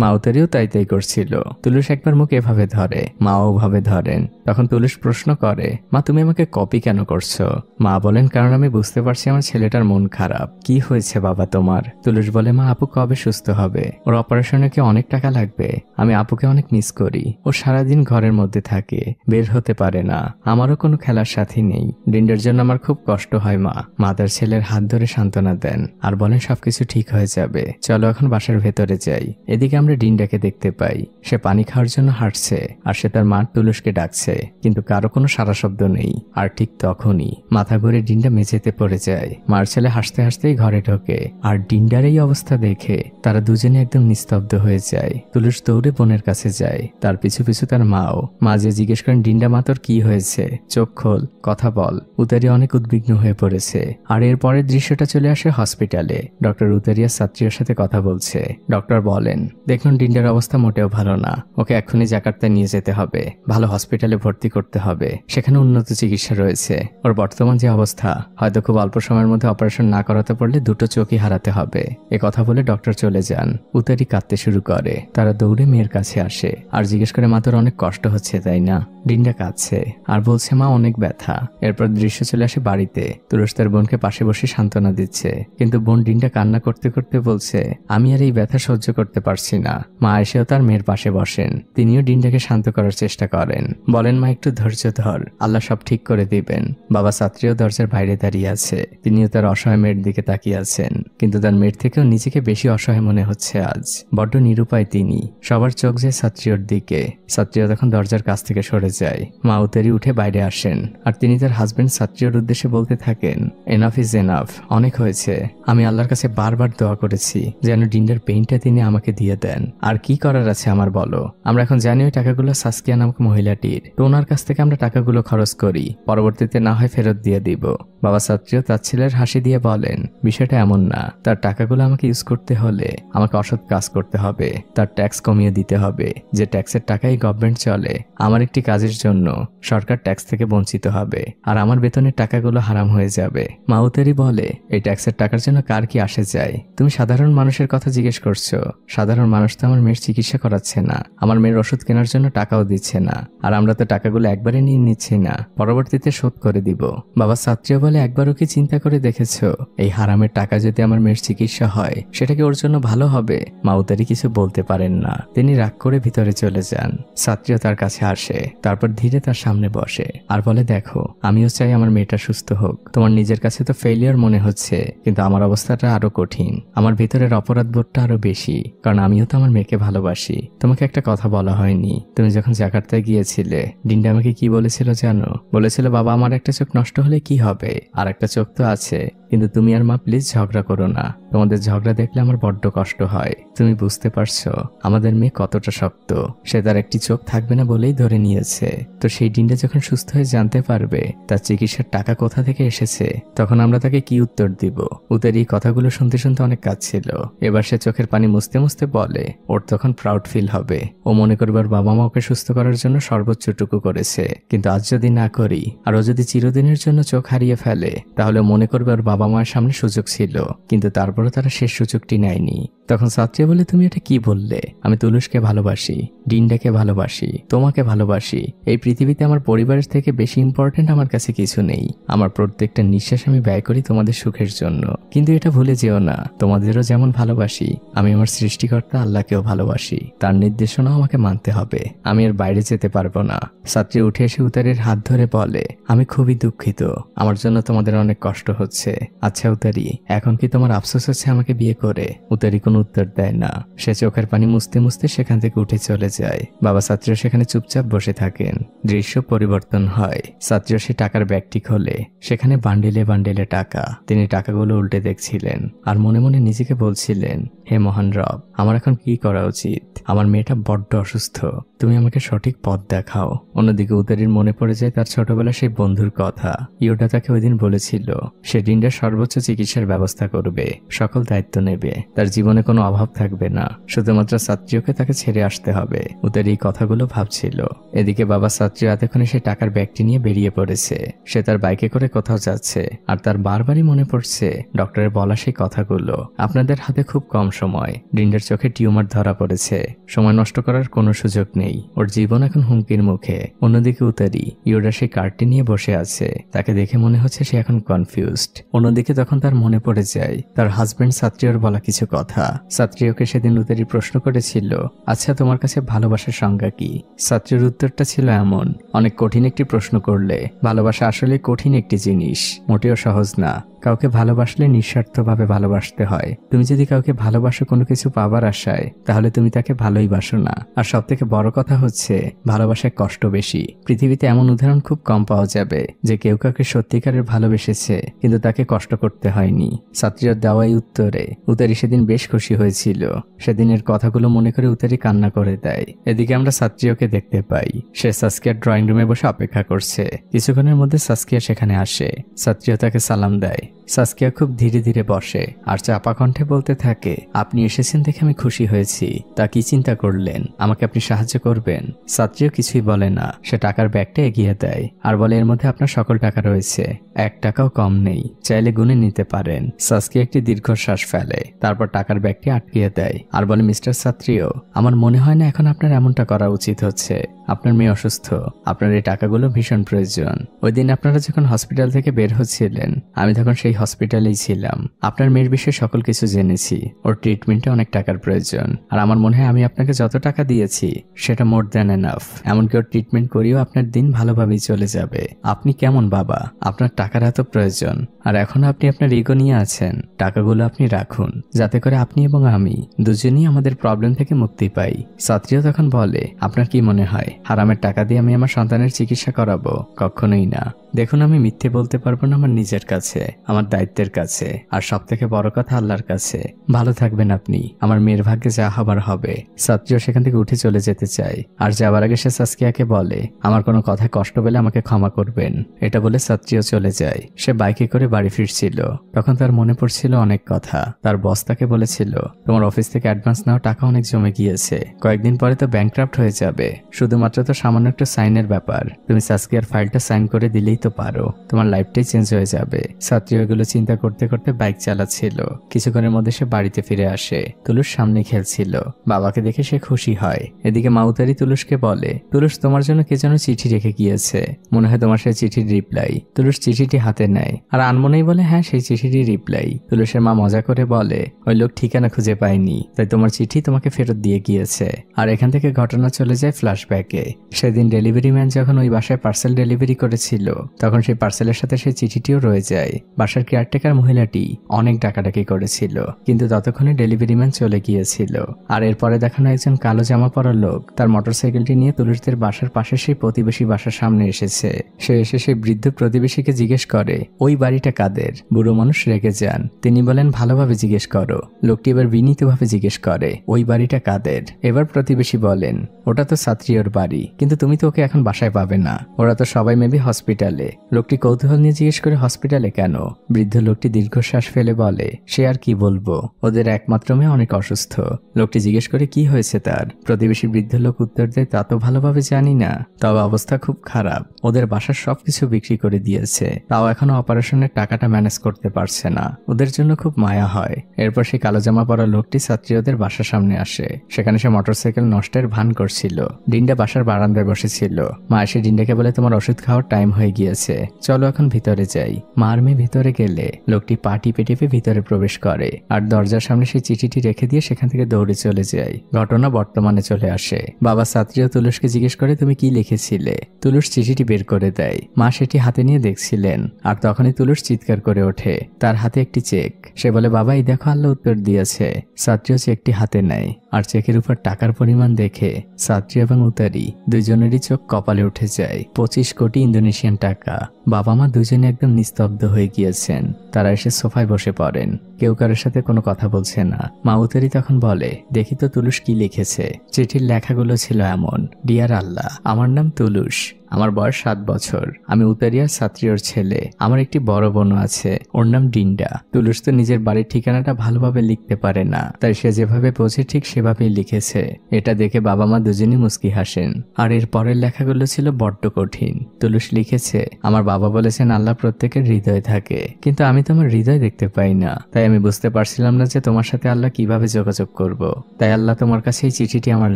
মা উতারিও তাই তাই করছিল। তুলুস একবার মুখ এভাবে ধরে, মা ওভাবে ধরেন। তখন তুলুস প্রশ্ন করে মা তুমি আমাকে কপি কেন করছো? মা বলেন কারণ আমি বুঝতে পারছি আমার ছেলেটার মন খারাপ। কি হয়েছে বাবা তোমার? তুলুস বলে মা আপু কবে সুস্থ হবে? ওর অপারেশনে কি অনেক টাকা লাগবে? আমি আপুকে অনেক মিস করি। ও সারাদিন ঘরের মধ্যে থাকে, বের হতে পারে না। আমারও কোনো খেলার সাথী নেই। ডিন্ডার জন্য আমার খুব কষ্ট হয় মা। মা তার ছেলের হাত ধরে সান্ত্বনা দেন আর বলেন সবকিছু ঠিক হয়ে যাবে, চলো এখন বাসার ভেতরে যাই। এদিকে আমরা ডিন্ডাকে দেখতে পাই। সে পানি খাওয়ার জন্য হাঁটছে আর সে তার মা তুলুসকে ডাকছে, কিন্তু কারো কোনো সারা শব্দ নেই। আর ঠিক তখনই মাথা ঘুরে ডিন্ডা মেঝেতে পড়ে যায়। মার ছেলে হাসতে হাসতেই ঘরে ঢোকে, আর ডিন্ডার এই অবস্থা দেখে তারা দুজনে একদম নিস্তব্ধ হয়ে যায়। তুলস দৌড়ে বোনের কাছে যায়, তার পিছু পিছু তার মাও। মা যে জিজ্ঞেস করেন, ডিন্ডা মা তোর কি হয়েছে, চোখ খোল, কথা বল। উতারি অনেক উদ্বিগ্ন হয়ে পড়েছে। আর এর পরের দৃশ্যটা চলে আসে হসপিটালে। ডক্টর উতারিয়া সাত্রিয়ার সাথে কথা বলছে। ডক্টর বলেন, দেখুন ডিন্ডার অবস্থা মোটেও ভালো না, ওকে এক্ষুনি জাকার্তায় নিয়ে যেতে হবে, ভালো হসপিটালে ভর্তি করতে হবে, সেখানে উন্নত চিকিৎসা রয়েছে। ওর বর্তমান যে অবস্থা, হয়তো খুব অল্প সময়ের মধ্যে অপারেশন না করাতে পারলে দুটো চোখই হারাতে হবে। এ কথা বলে ডক্টর চলে যান। উতারি কাঁদতে শুরু করে। তারা দৌড়ে মেয়ের কাছে আসে আর জিজ্ঞেস করে, মা তোর অনেক কষ্ট হচ্ছে তাই না? ডিন্ডা কাঁদছে আর বলছে, মা অনেক ব্যথা। এরপর দৃশ্য চলে আসে বাড়িতে। তুলস তার বোনকে পাশে বসে সান্ত্বনা দিচ্ছে, কিন্তু বোন ডিন্ডা কান্না করতে করতে বলছে, আমি আর এই ব্যথা সহ্য করতে পারছি না। মা এসেও তার মেয়ের পাশে বসেন। তিনিও ডিন্ডাকে শান্ত করার চেষ্টা করেন, বলেন, মা একটু ধৈর্য ধর, আল্লাহ সব ঠিক করে দিবেন। বাবা সাত্রিও দরজার বাইরে দাঁড়িয়ে আছে। তিনিও তার অসহায় মেয়ের দিকে তাকিয়ে আছেন, কিন্তু তার মেয়ের থেকেও নিজেকে বেশি অসহায় মনে হচ্ছে আজ। বড্ড নিরুপায় তিনি। সবার চোখ যায় সাত্রিয়র দিকে। সাত্রিয়া তখন দরজার কাছ থেকে সরে যায়। মা উতারি উঠে বাইরে আসেন, আর তিনি তার হাজবেন্ড সাত্রিয়র উদ্দেশ্যে বলতে থাকেন, এনাফ ইজ এনাফ, অনেক হয়েছে। আমি আল্লাহর কাছে বারবার দোয়া করেছি যেন ডিন্ডার পেইনটা তিনি আমাকে দিয়ে দেন। আর কি করার আছে আমার বলো? আমরা এখন জানি ওই টাকাগুলো সাসকিয়া নামক মহিলাটির, তো ওনার কাছ থেকে আমরা টাকাগুলো খরচ করি, পরবর্তীতে না হয় ফেরত দিয়ে দিব। বাবা সাত্রিও তার ছেলের হাসি দিয়ে বলেন, বিষয়টা এমন না, তার টাকাগুলো আমাকে ইউজ করতে হলে আমাকে অসৎ কাজ করতে হবে, তার ট্যাক্স কমিয়ে দিতে হবে। যে ট্যাক্সের টাকাই গভর্নমেন্ট চলে, আমার একটি কাজের জন্য সরকার ট্যাক্স থেকে বঞ্চিত হবে, আর আমার বেতনের টাকাগুলো হারাম হয়ে যাবে। মাউতারি বলে, এই ট্যাক্সের টাকার জন্য কার কি আসে যায়? তুমি সাধারণ মানুষের কথা জিজ্ঞেস করছো। সাধারণ মানুষ তো আমার মেয়ের চিকিৎসা করাচ্ছে না, আমার মেয়ের ওষুধ কেনার জন্য টাকাও দিচ্ছে না, আর আমরা তো টাকাগুলো একবারে নিয়ে নিচ্ছি না, পরবর্তীতে শোধ করে দিব। বাবা সাত্রিয়া বলে, একবারও কি চিন্তা করে দেখেছো এই হারামের টাকা যদি আমার মেয়ের চিকিৎসা হয় সেটা কি ওর জন্য ভালো হবে? মাউতারি কিছু বলতে পারেন না, তিনি রাগ করে ভিতরে চলে যান। সাত্রিয়া তার কাছে আসে, তারপর ধীরে তার সামনে বসে আর বলে, দেখো আমিও চাই আমার মেয়েটা সুস্থ হোক। তোমার নিজের কাছে তো ফেলিয়ার মনে হচ্ছে, কিন্তু আমার অবস্থাটা আরো কঠিন, আমার ভিতরের অপরাধ বোধটা আরো বেশি, কারণ আমিও তো আমার মেয়েকে ভালোবাসি। তোমাকে একটা কথা বলা হয়নি, তুমি যখন জাকার্তায় গিয়েছিলে ডিন্ডা আমাকে কি বলেছিল জানো? বলেছিল, বাবা আমার একটা চোখ নষ্ট হলে কি হবে, আর একটা চোখ তো আছে, কিন্তু তুমি আর মা প্লিজ ঝগড়া করো না, তোমাদের ঝগড়া দেখলে আমার বড্ড কষ্ট হয়। তুমি বুঝতে পারছো আমাদের মেয়ে কতটা শক্ত, সে তার একটি চোখ থাকবে না বলেই ধরে নিয়েছে। তো সেই ডিন্ডা যখন সুস্থ হয়ে জানতে পারবে তার চিকিৎসার টাকা কোথা থেকে এসেছে, তখন আমরা তাকে কি উত্তর দিব? উতের এই কথাগুলো শুনতে শুনতে অনেক কাঁদছিল। এবার সে চোখের পানি মুছতে মুছতে বলে, ওর তখন প্রাউড ফিল হবে। ও মনে করবে ওর বাবা মা ওকে সুস্থ করার জন্য সর্বোচ্চটুকু করেছে, কিন্তু আজ যদি না করি আর ও যদি চিরদিনের জন্য চোখ হারিয়ে ফেলে, তাহলে মনে করবে ওর বাবা মায়ের সামনে সুযোগ ছিল, কিন্তু তারপরও তারা শেষ সুযোগটি নেয়নি। তখন সাত্রিয়া বলে, তুমি এটা কি বললে? আমি তুলুসকে ভালোবাসি, ডিন্ডাকে ভালোবাসি, তোমাকে ভালোবাসি। এই পৃথিবীতে আমার পরিবারের থেকে বেশি ইম্পর্টেন্ট আমার কাছে কিছু নেই। আমার প্রত্যেকটা নিঃশ্বাস আমি ব্যয় করি তোমাদের সুখের জন্য, কিন্তু এটা ভুলে যেও না, তোমাদেরও যেমন ভালোবাসি আমি আমার সৃষ্টিকর্তা আল্লাহকেও ভালোবাসি, তার নির্দেশনাও আমাকে মানতে হবে, আমি এর বাইরে যেতে পারবো না। সাত্রি উঠে এসে উতারির হাত ধরে বলে, আমি খুবই দুঃখিত, আমার জন্য তোমাদের অনেক কষ্ট হচ্ছে। আচ্ছা উতারি, এখন কি তোমার আফসোস হচ্ছে আমাকে বিয়ে করে? উতারি কোনো উত্তর দেয় না, সে চোখের পানি মুছতে মুছতে সেখান থেকে উঠে চলে যায়। বাবা সাত্রিও সেখানে চুপচাপ বসে থাকেন। দৃশ্য পরিবর্তন হয়। সাত্রিও সে টাকার ব্যাগটি খোলে, সেখানে বান্ডিলে বান্ডিলে টাকা। তিনি টাকাগুলো উল্টে দেখছিলেন আর মনে মনে নিজেকে বলছিলেন, হে মহান রব, আমার এখন কি করা উচিত? আমার মেয়েটা বড্ড অসুস্থ, তুমি আমাকে সঠিক পথ দেখাও। অন্যদিকে উতারির মনে পড়ে যায় তার ছোটবেলার সেই বন্ধুর কথা। ইয়োটা তাকে ওই দিন বলেছিল সে ডিন্ডার সর্বোচ্চ চিকিৎসার ব্যবস্থা করবে, সকল দায়িত্ব নেবে, তার জীবনে কোনো অভাব থাকবে না, শুধুমাত্র সাত্রিওকে তাকে ছেড়ে আসতে হবে। উতারি এই কথাগুলো ভাবছিল। এদিকে বাবা সাত্রিও এতক্ষণে সে টাকার ব্যাগটি নিয়ে বেরিয়ে পড়েছে। সে তার বাইকে করে কোথাও যাচ্ছে, আর তার বারবারই মনে পড়ছে ডক্টরের বলা সেই কথাগুলো। আপনাদের হাতে খুব কম সময়, ডিন্ডার চোখে টিউমার ধরা পড়েছে, সময় নষ্ট করার কোনো সুযোগ নেই, ওর জীবন এখন হুমকির মুখে। অন্যদিকে উতারি ইয়োডা সেই কার্ডটি নিয়ে বসে আছে, তাকে দেখে মনে হচ্ছে সে এখন কনফিউজড। অন্যদিকে তখন তার মনে পড়ে যায় তার হাজবেন্ড সাত্রিওর বলা কিছু কথা। সাত্রিওকে সেদিন উতারি প্রশ্ন করেছিল, আচ্ছা তোমার কাছে ভালোবাসার সংজ্ঞা কি? সাত্রিওর উত্তরটা ছিল এমন, অনেক কঠিন একটি প্রশ্ন করলে ভালোবাসা আসলে কঠিন একটি জিনিস, মোটেও সহজ না, কাউকে ভালোবাসলে নিঃস্বার্থভাবে ভালোবাসতে হয়। তুমি যদি কাউকে ভালোবাসো কোনো কিছু পাবার আশায়, তাহলে তুমি তাকে ভালোই বাসো না। আর সব থেকে বড় কথা হচ্ছে, ভালোবাসায় কষ্ট বেশি। পৃথিবীতে এমন উদাহরণ খুব কম পাওয়া যাবে যে কেউ কাউকে সত্যিকারের ভালোবেসেছে কিন্তু তাকে কষ্ট করতে হয়নি। সাত্রিয়ার দেওয়াই উত্তরে উতারি সেদিন বেশ খুশি হয়েছিল। সেদিনের কথাগুলো মনে করে উতারি কান্না করে দেয়। এদিকে আমরা সাত্রিয়াকে দেখতে পাই। সে সাসকিয়ার ড্রয়িং রুমে বসে অপেক্ষা করছে। কিছুক্ষণের মধ্যে সাসকিয়া সেখানে আসে। সাত্রিয়া তাকে সালাম দেয়। সাসকিয়া খুব ধীরে ধীরে বসে আর চাপা কণ্ঠে বলতে থাকে, আপনি এসেছেন দেখে আমি খুশি হয়েছি। তা কি চিন্তা করলেন? আমাকে আপনি সাহায্য করবেন? সাত্রিয়া কিছুই বলে না। সে টাকার ব্যাগটা এগিয়ে দেয় আর বলে, এর মধ্যে আপনার সকল টাকা রয়েছে, 1 টাকাও কম নেই, চাইলে গুনে নিতে পারেন। সাসকিয়া একটি দীর্ঘশ্বাস ফেলে, তারপর টাকার ব্যাগটি আটকিয়ে দেয় আর বলে, মিস্টার সাত্রিয়া, আমার মনে হয় না এখন আপনার এমনটা করা উচিত হচ্ছে। আপনার মেয়ে অসুস্থ, আপনার এই টাকাগুলো ভীষণ প্রয়োজন। ওই দিন আপনারা যখন হসপিটাল থেকে বের হচ্ছিলেন, আমি তখন সেই হসপিটালেই ছিলাম। আপনার মেয়ের বিষয়ে সকল কিছু জেনেছি। ওর ট্রিটমেন্টে অনেক টাকার প্রয়োজন, আর আমার মনে হয় আমি আপনাকে যত টাকা দিয়েছি সেটা মোর দ্যান এনাফ। এমনকি ওর ট্রিটমেন্ট করিয়েও আপনার দিন ভালোভাবেই চলে যাবে। আপনি কেমন বাবা? আপনার টাকার এত প্রয়োজন, আর এখনো আপনি আপনার ইগো নিয়ে আছেন। টাকাগুলো আপনি রাখুন, যাতে করে আপনি এবং আমি দুজনেই আমাদের প্রবলেম থেকে মুক্তি পাই। সাত্রিয়া তখন বলে, আপনার কি মনে হয় হারামের টাকা দিয়ে আমি আমার সন্তানের চিকিৎসা করাবো? কখনোই না। দেখুন, আমি মিথ্যে বলতে পারবো না আমার নিজের কাছে, আমার দায়িত্বের কাছে, আর সব থেকে বড় কথা আল্লাহর কাছে। ভালো থাকবেন আপনি। আমার মেয়ের ভাগ্যে যা হবার হবে। সাত্রিয়া সেখান থেকে উঠে চলে যেতে চায়, আর যাওয়ার আগে সে সাসকিয়াকে বলে, আমার কোনো কথায় কষ্ট পেলে আমাকে ক্ষমা করবেন। এটা বলে সাত্রিয়া চলে যায়। সে বাইকে করে বাড়ি ফিরছিল। তখন তার মনে পড়ছিল অনেক কথা। তার বস তাকে বলেছিল, তোমার অফিস থেকে অ্যাডভান্স নেওয়া টাকা অনেক জমে গিয়েছে, কয়েকদিন পরে তো ব্যাংক্রাফট হয়ে যাবে। শুধুমাত্র তো সামান্য একটা সাইনের ব্যাপার, তুমি সাসকিয়ার ফাইলটা সাইন করে দিলেই তো পারো, তোমার লাইফটাই চেঞ্জ হয়ে যাবে। সাত্রিয়া এগুলো চিন্তা করতে করতে বাইক চালাচ্ছিল। কিছুক্ষণের মধ্যে সে বাড়িতে ফিরে আসে। তুলুস সামনে খেলছিল। বাবাকে দেখে সে খুশি হয়। এদিকে মাউতারি তুলুসকে বলে, তুলুস, তোমার জন্য কে যেন চিঠি রেখে গিয়েছে, মনে হয় তোমার সেই চিঠির রিপ্লাই। তুলুস চিঠিটি হাতে নেয় আর আনমনেই বলে, হ্যাঁ, সেই চিঠিটি রিপ্লাই। তুলুসের মা মজা করে বলে, ওই লোক ঠিকানা খুঁজে পায়নি, তাই তোমার চিঠি তোমাকে ফেরত দিয়ে গিয়েছে। আর এখান থেকে ঘটনা চলে যায় ফ্ল্যাশব্যাকে। সেদিন ডেলিভারি ম্যান যখন ওই বাসায় পার্সেল ডেলিভারি করেছিল, তখন সেই পার্সেলের সাথে সেই চিঠিটিও রয়ে যায়। বাসার কেয়ারটেকার মহিলাটি অনেক ডাকাডাকি করেছিল, কিন্তু ততক্ষণে ডেলিভারি ম্যান চলে গিয়েছিল। আর এরপরে দেখানো একজন কালো জামা পরা লোক তার মোটরসাইকেলটি নিয়ে তুলুসদের বাসার পাশে সেই প্রতিবেশী বাসার সামনে এসেছে। সে এসে সেই বৃদ্ধ প্রতিবেশীকে জিজ্ঞেস করে, ওই বাড়িটা কাদের? বুড়ো মানুষ রেগে যান। তিনি বলেন, ভালোভাবে জিজ্ঞেস করো। লোকটি এবার বিনীতভাবে জিজ্ঞেস করে, ওই বাড়িটা কাদের? এবার প্রতিবেশী বলেন, ওটা তো সাত্রিয়ার বাড়ি, কিন্তু তুমি তো ওকে এখন বাসায় পাবে না, ওরা তো সবাই মেবি হসপিটালে। লোকটি কৌতূহল নিয়ে জিজ্ঞেস করে, হসপিটালে কেন? বৃদ্ধ লোকটি দীর্ঘশ্বাস ফেলে বলে, সে আর কি বলবো, ওদের একমাত্র মেয়ে অনেক অসুস্থ। লোকটি জিজ্ঞেস করে, কি হয়েছে তার? প্রতিবেশী বৃদ্ধ লোক উত্তর দেয়, তা তো ভালোভাবে জানি না, তবে অবস্থা খুব খারাপ। ওদের বাসার সবকিছু বিক্রি করে দিয়েছে, তাও এখনো অপারেশনের টাকাটা ম্যানেজ করতে পারছে না। ওদের জন্য খুব মায়া হয়। এরপর সেই কালো জামা পরা লোকটি ছাত্রীদের বাসার সামনে আসে। সেখানে সে মোটরসাইকেল নষ্টের ভান করছিল। ডিন্ডা বাসার বারান্দায় বসেছিল। মা এসে ডিন্ডাকে বলে, তোমার ওষুধ খাওয়ার টাইম হয়ে গিয়েছে, চলো এখন ভিতরে যাই। মার মেয়ে ভিতরে গেলে লোকটি পা টিপে টিপে ভিতরে প্রবেশ করে আর দরজার সামনে সেই চিঠিটি রেখে দিয়ে সেখান থেকে দৌড়ে চলে যায়। ঘটনা বর্তমানে চলে আসে। বাবা ছাত্রীও তুলুসকে জিজ্ঞেস করে, তুমি কি লিখেছিলে? তুলুস চিঠিটি বের করে দেয়। মা সেটি হাতে নিয়ে দেখছিলেন, আর তখনই তুলুস চিৎকার করে ওঠে। তার হাতে একটি চেক। সে বলে, বাবা, এই দেখো, আল্লাহ উত্তর দিয়েছে। ছাত্রীও চেকটি হাতে নেয়, আর চেকের উপর টাকার পরিমাণ দেখে ছাত্রী এবং উতারি দুইজনেরই চোখ কপালে উঠে যায়। 25 কোটি ইন্দোনেশিয়ান টাকা। বাবা মা দুজনে একদম নিস্তব্ধ হয়ে গিয়েছেন। তারা এসে সোফায় বসে পড়েন। কেউ কারোর সাথে কোনো কথা বলছে না। মা উতারি তখন বলে, দেখি তো তুলুস কি লিখেছে। চিঠির লেখাগুলো ছিল এমন, ডিয়ার আল্লাহ, আমার নাম তুলুস, আমার বয়স 7 বছর, আমি উতারিয়ার ছাত্রীর ছেলে। আমার একটি বড় বোন আছে, ওর নাম ডিন্ডা। তুলুস তো নিজের বাড়ির ঠিকানাটা ভালোভাবে লিখতে পারে না, তাই সে যেভাবে বোঝে ঠিক সেভাবেই লিখেছে। এটা দেখে বাবা মা দুজনই মুস্কি হাসেন। আর এর পরের লেখাগুলো ছিল বড্ড কঠিন। তুলুস লিখেছে, আমার বাবা বলেছেন আল্লাহ প্রত্যেকের হৃদয়ে থাকে, কিন্তু আমি তোমার হৃদয় দেখতে পাই না, তাই আমি বুঝতে পারছিলাম না যে তোমার সাথে আল্লাহ কিভাবে যোগাযোগ করব। তাই আল্লাহ তোমার কাছে এই চিঠিটি আমার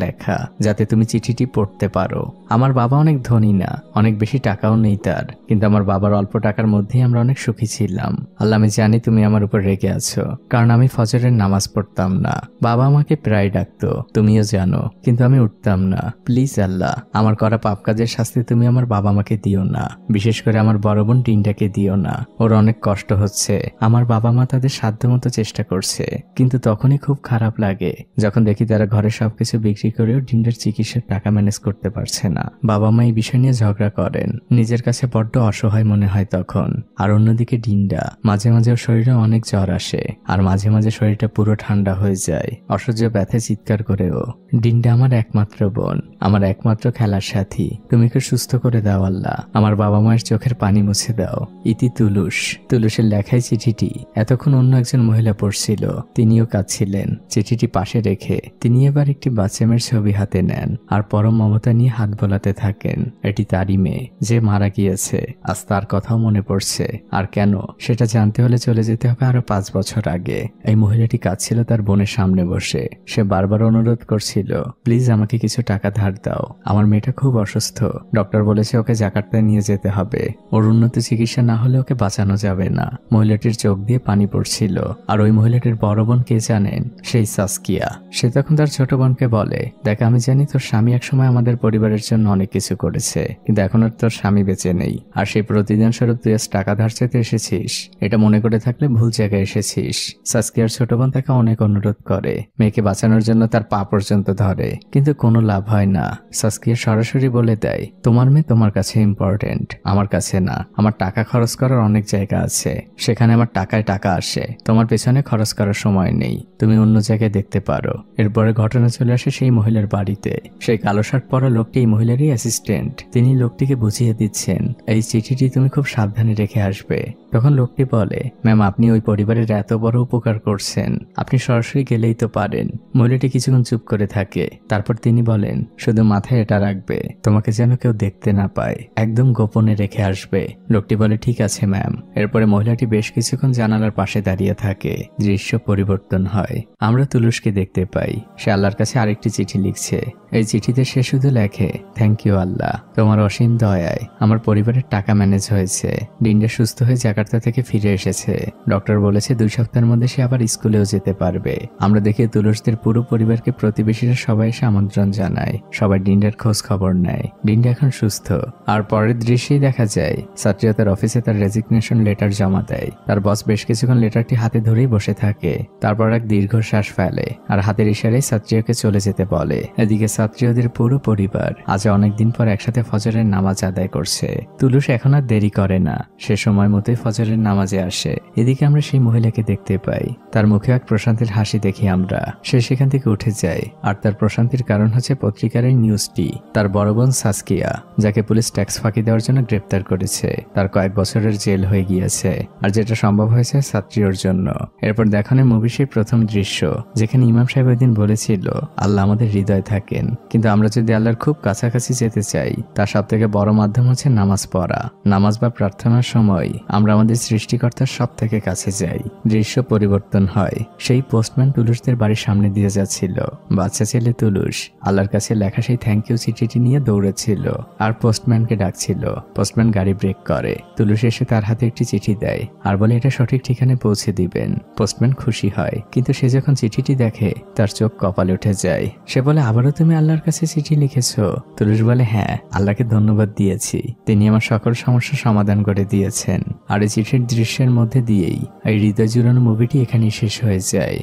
লেখা, যাতে তুমি চিঠিটি পড়তে পারো। আমার বাবা অনেক ধনী না, না, অনেক বেশি টাকাও নেই তার, কিন্তু আমার বাবার অল্প টাকার মধ্যেই আমরা অনেক সুখী ছিলাম। আল্লাহ, আমি জানি তুমি আমার উপর রেগে আছো, কারণ আমি ফজরের নামাজ পড়তাম না। বাবা আমাকে প্রায় ডাকতো, তুমিও জানো, কিন্তু আমি উঠতাম না। প্লিজ আল্লাহ, আমার করা পাপ কাজের শাস্তি তুমি আমার বাবা মাকে দিও না, বিশেষ করে আমার বড় বোন টিনটাকে দিও না। ওর অনেক কষ্ট হচ্ছে। আমার বাবা মা তাদের সাধ্যমতো চেষ্টা করছে, কিন্তু তখনই খুব খারাপ লাগে যখন দেখি তারা ঘরে সবকিছু বিক্রি করেও টিনটার চিকিৎসার টাকা ম্যানেজ করতে পারছে না। বাবা মা এই বিষয় নিয়ে ঝগড়া করেন, নিজের কাছে বড্ড অসহায় মনে হয় তখন। আর অন্যদিকে ডিন্ডা, মাঝে মাঝে ওর শরীরে অনেক জ্বর আসে, আর মাঝে মাঝে শরীরটা পুরো ঠান্ডা হয়ে যায়। অসহ্য ব্যথায় চিৎকার করেও। ডিন্ডা আমার একমাত্র বোন, আমার একমাত্র খেলার সাথী। তুমি একটু সুস্থ করে দাও আল্লাহ, আমার বাবা মায়ের চোখের পানি মুছে দাও। ইতি তুলুস। তুলুসের লেখায় চিঠিটি এতক্ষণ অন্য একজন মহিলা পড়ছিল, তিনিও কাঁদছিলেন। চিঠিটি পাশে রেখে তিনি এবার একটি বাচ্চা মেয়ের ছবি হাতে নেন আর পরম মমতা নিয়ে হাত বোলাতে থাকেন। এটি তারই মেয়ে, যে মারা গিয়েছে। আজ তার কথাও মনে পড়ছে। আর কেন, সেটা জানতে হলে চলে যেতে হবে আরো 5 বছর আগে। এই মহিলাটি কাঁদছিল তার বোনের সামনে বসে। সে বারবার অনুরোধ করছিল, প্লিজ আমাকে কিছু টাকা ধার দাও, আমার মেয়েটা খুব অসুস্থ। ডক্টর বলেছে ওকে জাকার্তায় নিয়ে যেতে হবে, ওর উন্নত চিকিৎসা না হলে ওকে বাঁচানো যাবে না। মহিলাটির চোখ দিয়ে পানি পড়ছিল। আর ওই মহিলাটির বড় বোন কে জানেন? সেই সাসকিয়া। সে তখন তার ছোট বোনকে বলে, দেখ, আমি জানি তোর স্বামী একসময় আমাদের পরিবারের জন্য অনেক কিছু করেছে, কিন্তু এখন আর তোর স্বামী বেঁচে নেই। আর সেই প্রতিদিন স্বরূপ তুই আজ টাকা ধার চাইতে এসেছিস, এটা মনে করে থাকলে ভুল জায়গায় এসেছিস। সাসকিয়ার ছোট বোন তাকে অনেক অনুরোধ করে, মেয়েকে বাঁচানোর জন্য তার পা পর্যন্ত ধরে, কিন্তু কোনো লাভ হয় না। সাসকিয়া সরাসরি বলে দেয়, তোমার মেয়ে তোমার কাছে ইম্পর্টেন্ট, আমার কাছে না। আমার টাকা খরচ করার অনেক জায়গা আছে, সেখানে আমার টাকায় টাকা আসে, তোমার পেছনে খরচ করার সময় নেই, তুমি অন্য জায়গায় দেখতে পারো। এরপরে ঘটনা চলে আসে সেই মহিলার বাড়িতে। সেই কালো শার্ট পরা লোকটি এই মহিলারই অ্যাসিস্ট্যান্ট। তিনি লোকটিকে বুঝিয়ে দিচ্ছেন, এই চিঠিটি তুমি খুব সাবধানে রেখে আসবে। তখন লোকটি বলে, ম্যাম, আপনি ওই পরিবারের এত বড় উপকার করছেন, আপনি সরাসরি গেলেই তো পারেন। মহিলাটি কিছুক্ষণ চুপ করে থাকে, তারপর তিনি বলেন, শুধু মাথায় এটা রাখবে, তোমাকে যেন কেউ দেখতে না পায়, একদম গোপনে রেখে আসবে। লোকটি বলে, ঠিক আছে ম্যাম। এরপরে মহিলাটি বেশ কিছুক্ষণ জানালার পাশে দাঁড়িয়ে থাকে। দৃশ্য পরিবর্তন হয়। আমরা তুলুসকে দেখতে পাই, সে আল্লাহর কাছে আরেকটি চিঠি লিখছে। এই চিঠিতে সে শুধু লেখে, থ্যাংক ইউ আল্লাহ, তোমার অসীম দয়ায় আমার পরিবারের টাকা ম্যানেজ হয়েছে। ডিন্ডা সুস্থ হয়ে জাকার্তা থেকে ফিরে এসেছে। ডক্টর বলেছে 2 সপ্তাহের মধ্যে সে আবার স্কুলেও যেতে পারবে। আমরা দেখি তুলসদের পুরো পরিবারকে প্রতিবেশীরা সবাই এসে আমন্ত্রণ জানায়, সবাই ডিন্ডার খোঁজ খবর নেয়। ডিন্ডা এখন সুস্থ। আর পরের দৃশ্যেই দেখা যায় সাত্রিয়া তার অফিসে তার রেজিগনেশন লেটার জমা দেয়। তার বস বেশ কিছুক্ষণ লেটারটি হাতে ধরেই বসে থাকে, তারপর এক দীর্ঘশ্বাস ফেলে আর হাতের ইশারায় সাত্রিয়াকে চলে যেতে বলে। এদিকে সাত্রিয়াদের পুরো পরিবার আজ অনেকদিন পর একসাথে ফজরের নামাজ আদায় করছে। তুলুস এখন আর দেরি করে না, সে সময় মতোই ফজরের নামাজে আসে। এদিকে আমরা সেই মহিলাকে দেখতে পাই, তার মুখে এক প্রশান্তির হাসি দেখি আমরা। সে সেখান থেকে উঠে যায়, আর তার প্রশান্তির কারণ হচ্ছে পত্রিকার এই নিউজটি। তার বড় বোন সাসকিয়া, যাকে পুলিশ ট্যাক্স ফাঁকি দেওয়ার জন্য গ্রেপ্তার করেছে, তার কয়েক বছরের জেল হয়ে গিয়েছে, আর যেটা সম্ভব হয়েছে সাত্রিয়র জন্য। এরপর দেখানো মুভি সেই প্রথম দৃশ্য, যেখানে ইমাম সাহেব ওই দিন বলেছিল, আল্লাহ আমাদের হৃদয় থাকেন, কিন্তু আমরা যদি আল্লাহর খুব কাছাকাছি যেতে চাই, তার সব থেকে বড় মাধ্যম হচ্ছে নামাজ পড়া। নামাজ বা প্রার্থনার সময় আমরা আমাদের সৃষ্টিকর্তার সব থেকে কাছে যাই। দৃশ্য পরিবর্তন হয়। সেই পোস্টম্যান তুলুসদের বাড়ির সামনে দিয়ে যাচ্ছিল। বাচ্চা ছেলে তুলুস আল্লাহর কাছে লেখা সেই থ্যাংক ইউ চিঠিটি নিয়ে দৌড়েছিল আর পোস্টম্যানকে ডাকছিল। পোস্টম্যান গাড়ি ব্রেক করে। তুলুস এসে তার হাতে একটি চিঠি দেয় আর বলে এটা সঠিক ঠিকানায় পৌঁছে দিবেন। পোস্টম্যান খুশি হয়, কিন্তু সে যখন চিঠিটি দেখে তার চোখ কপালে উঠে যায়। সে বলে, আবারও তুমি আল্লাহর কাছে চিঠি লিখেছো? তুলুস বলে, হ্যাঁ, আল্লাহকে ধন্যবাদ দিয়েছি, তিনি আমার সকল সমস্যার সমাধান করে দিয়েছেন। আর এই চিঠির দৃশ্যের মধ্যে দিয়েই এই হৃদয় জুড়ানো মুভিটি এখানেই শেষ হয়ে যায়।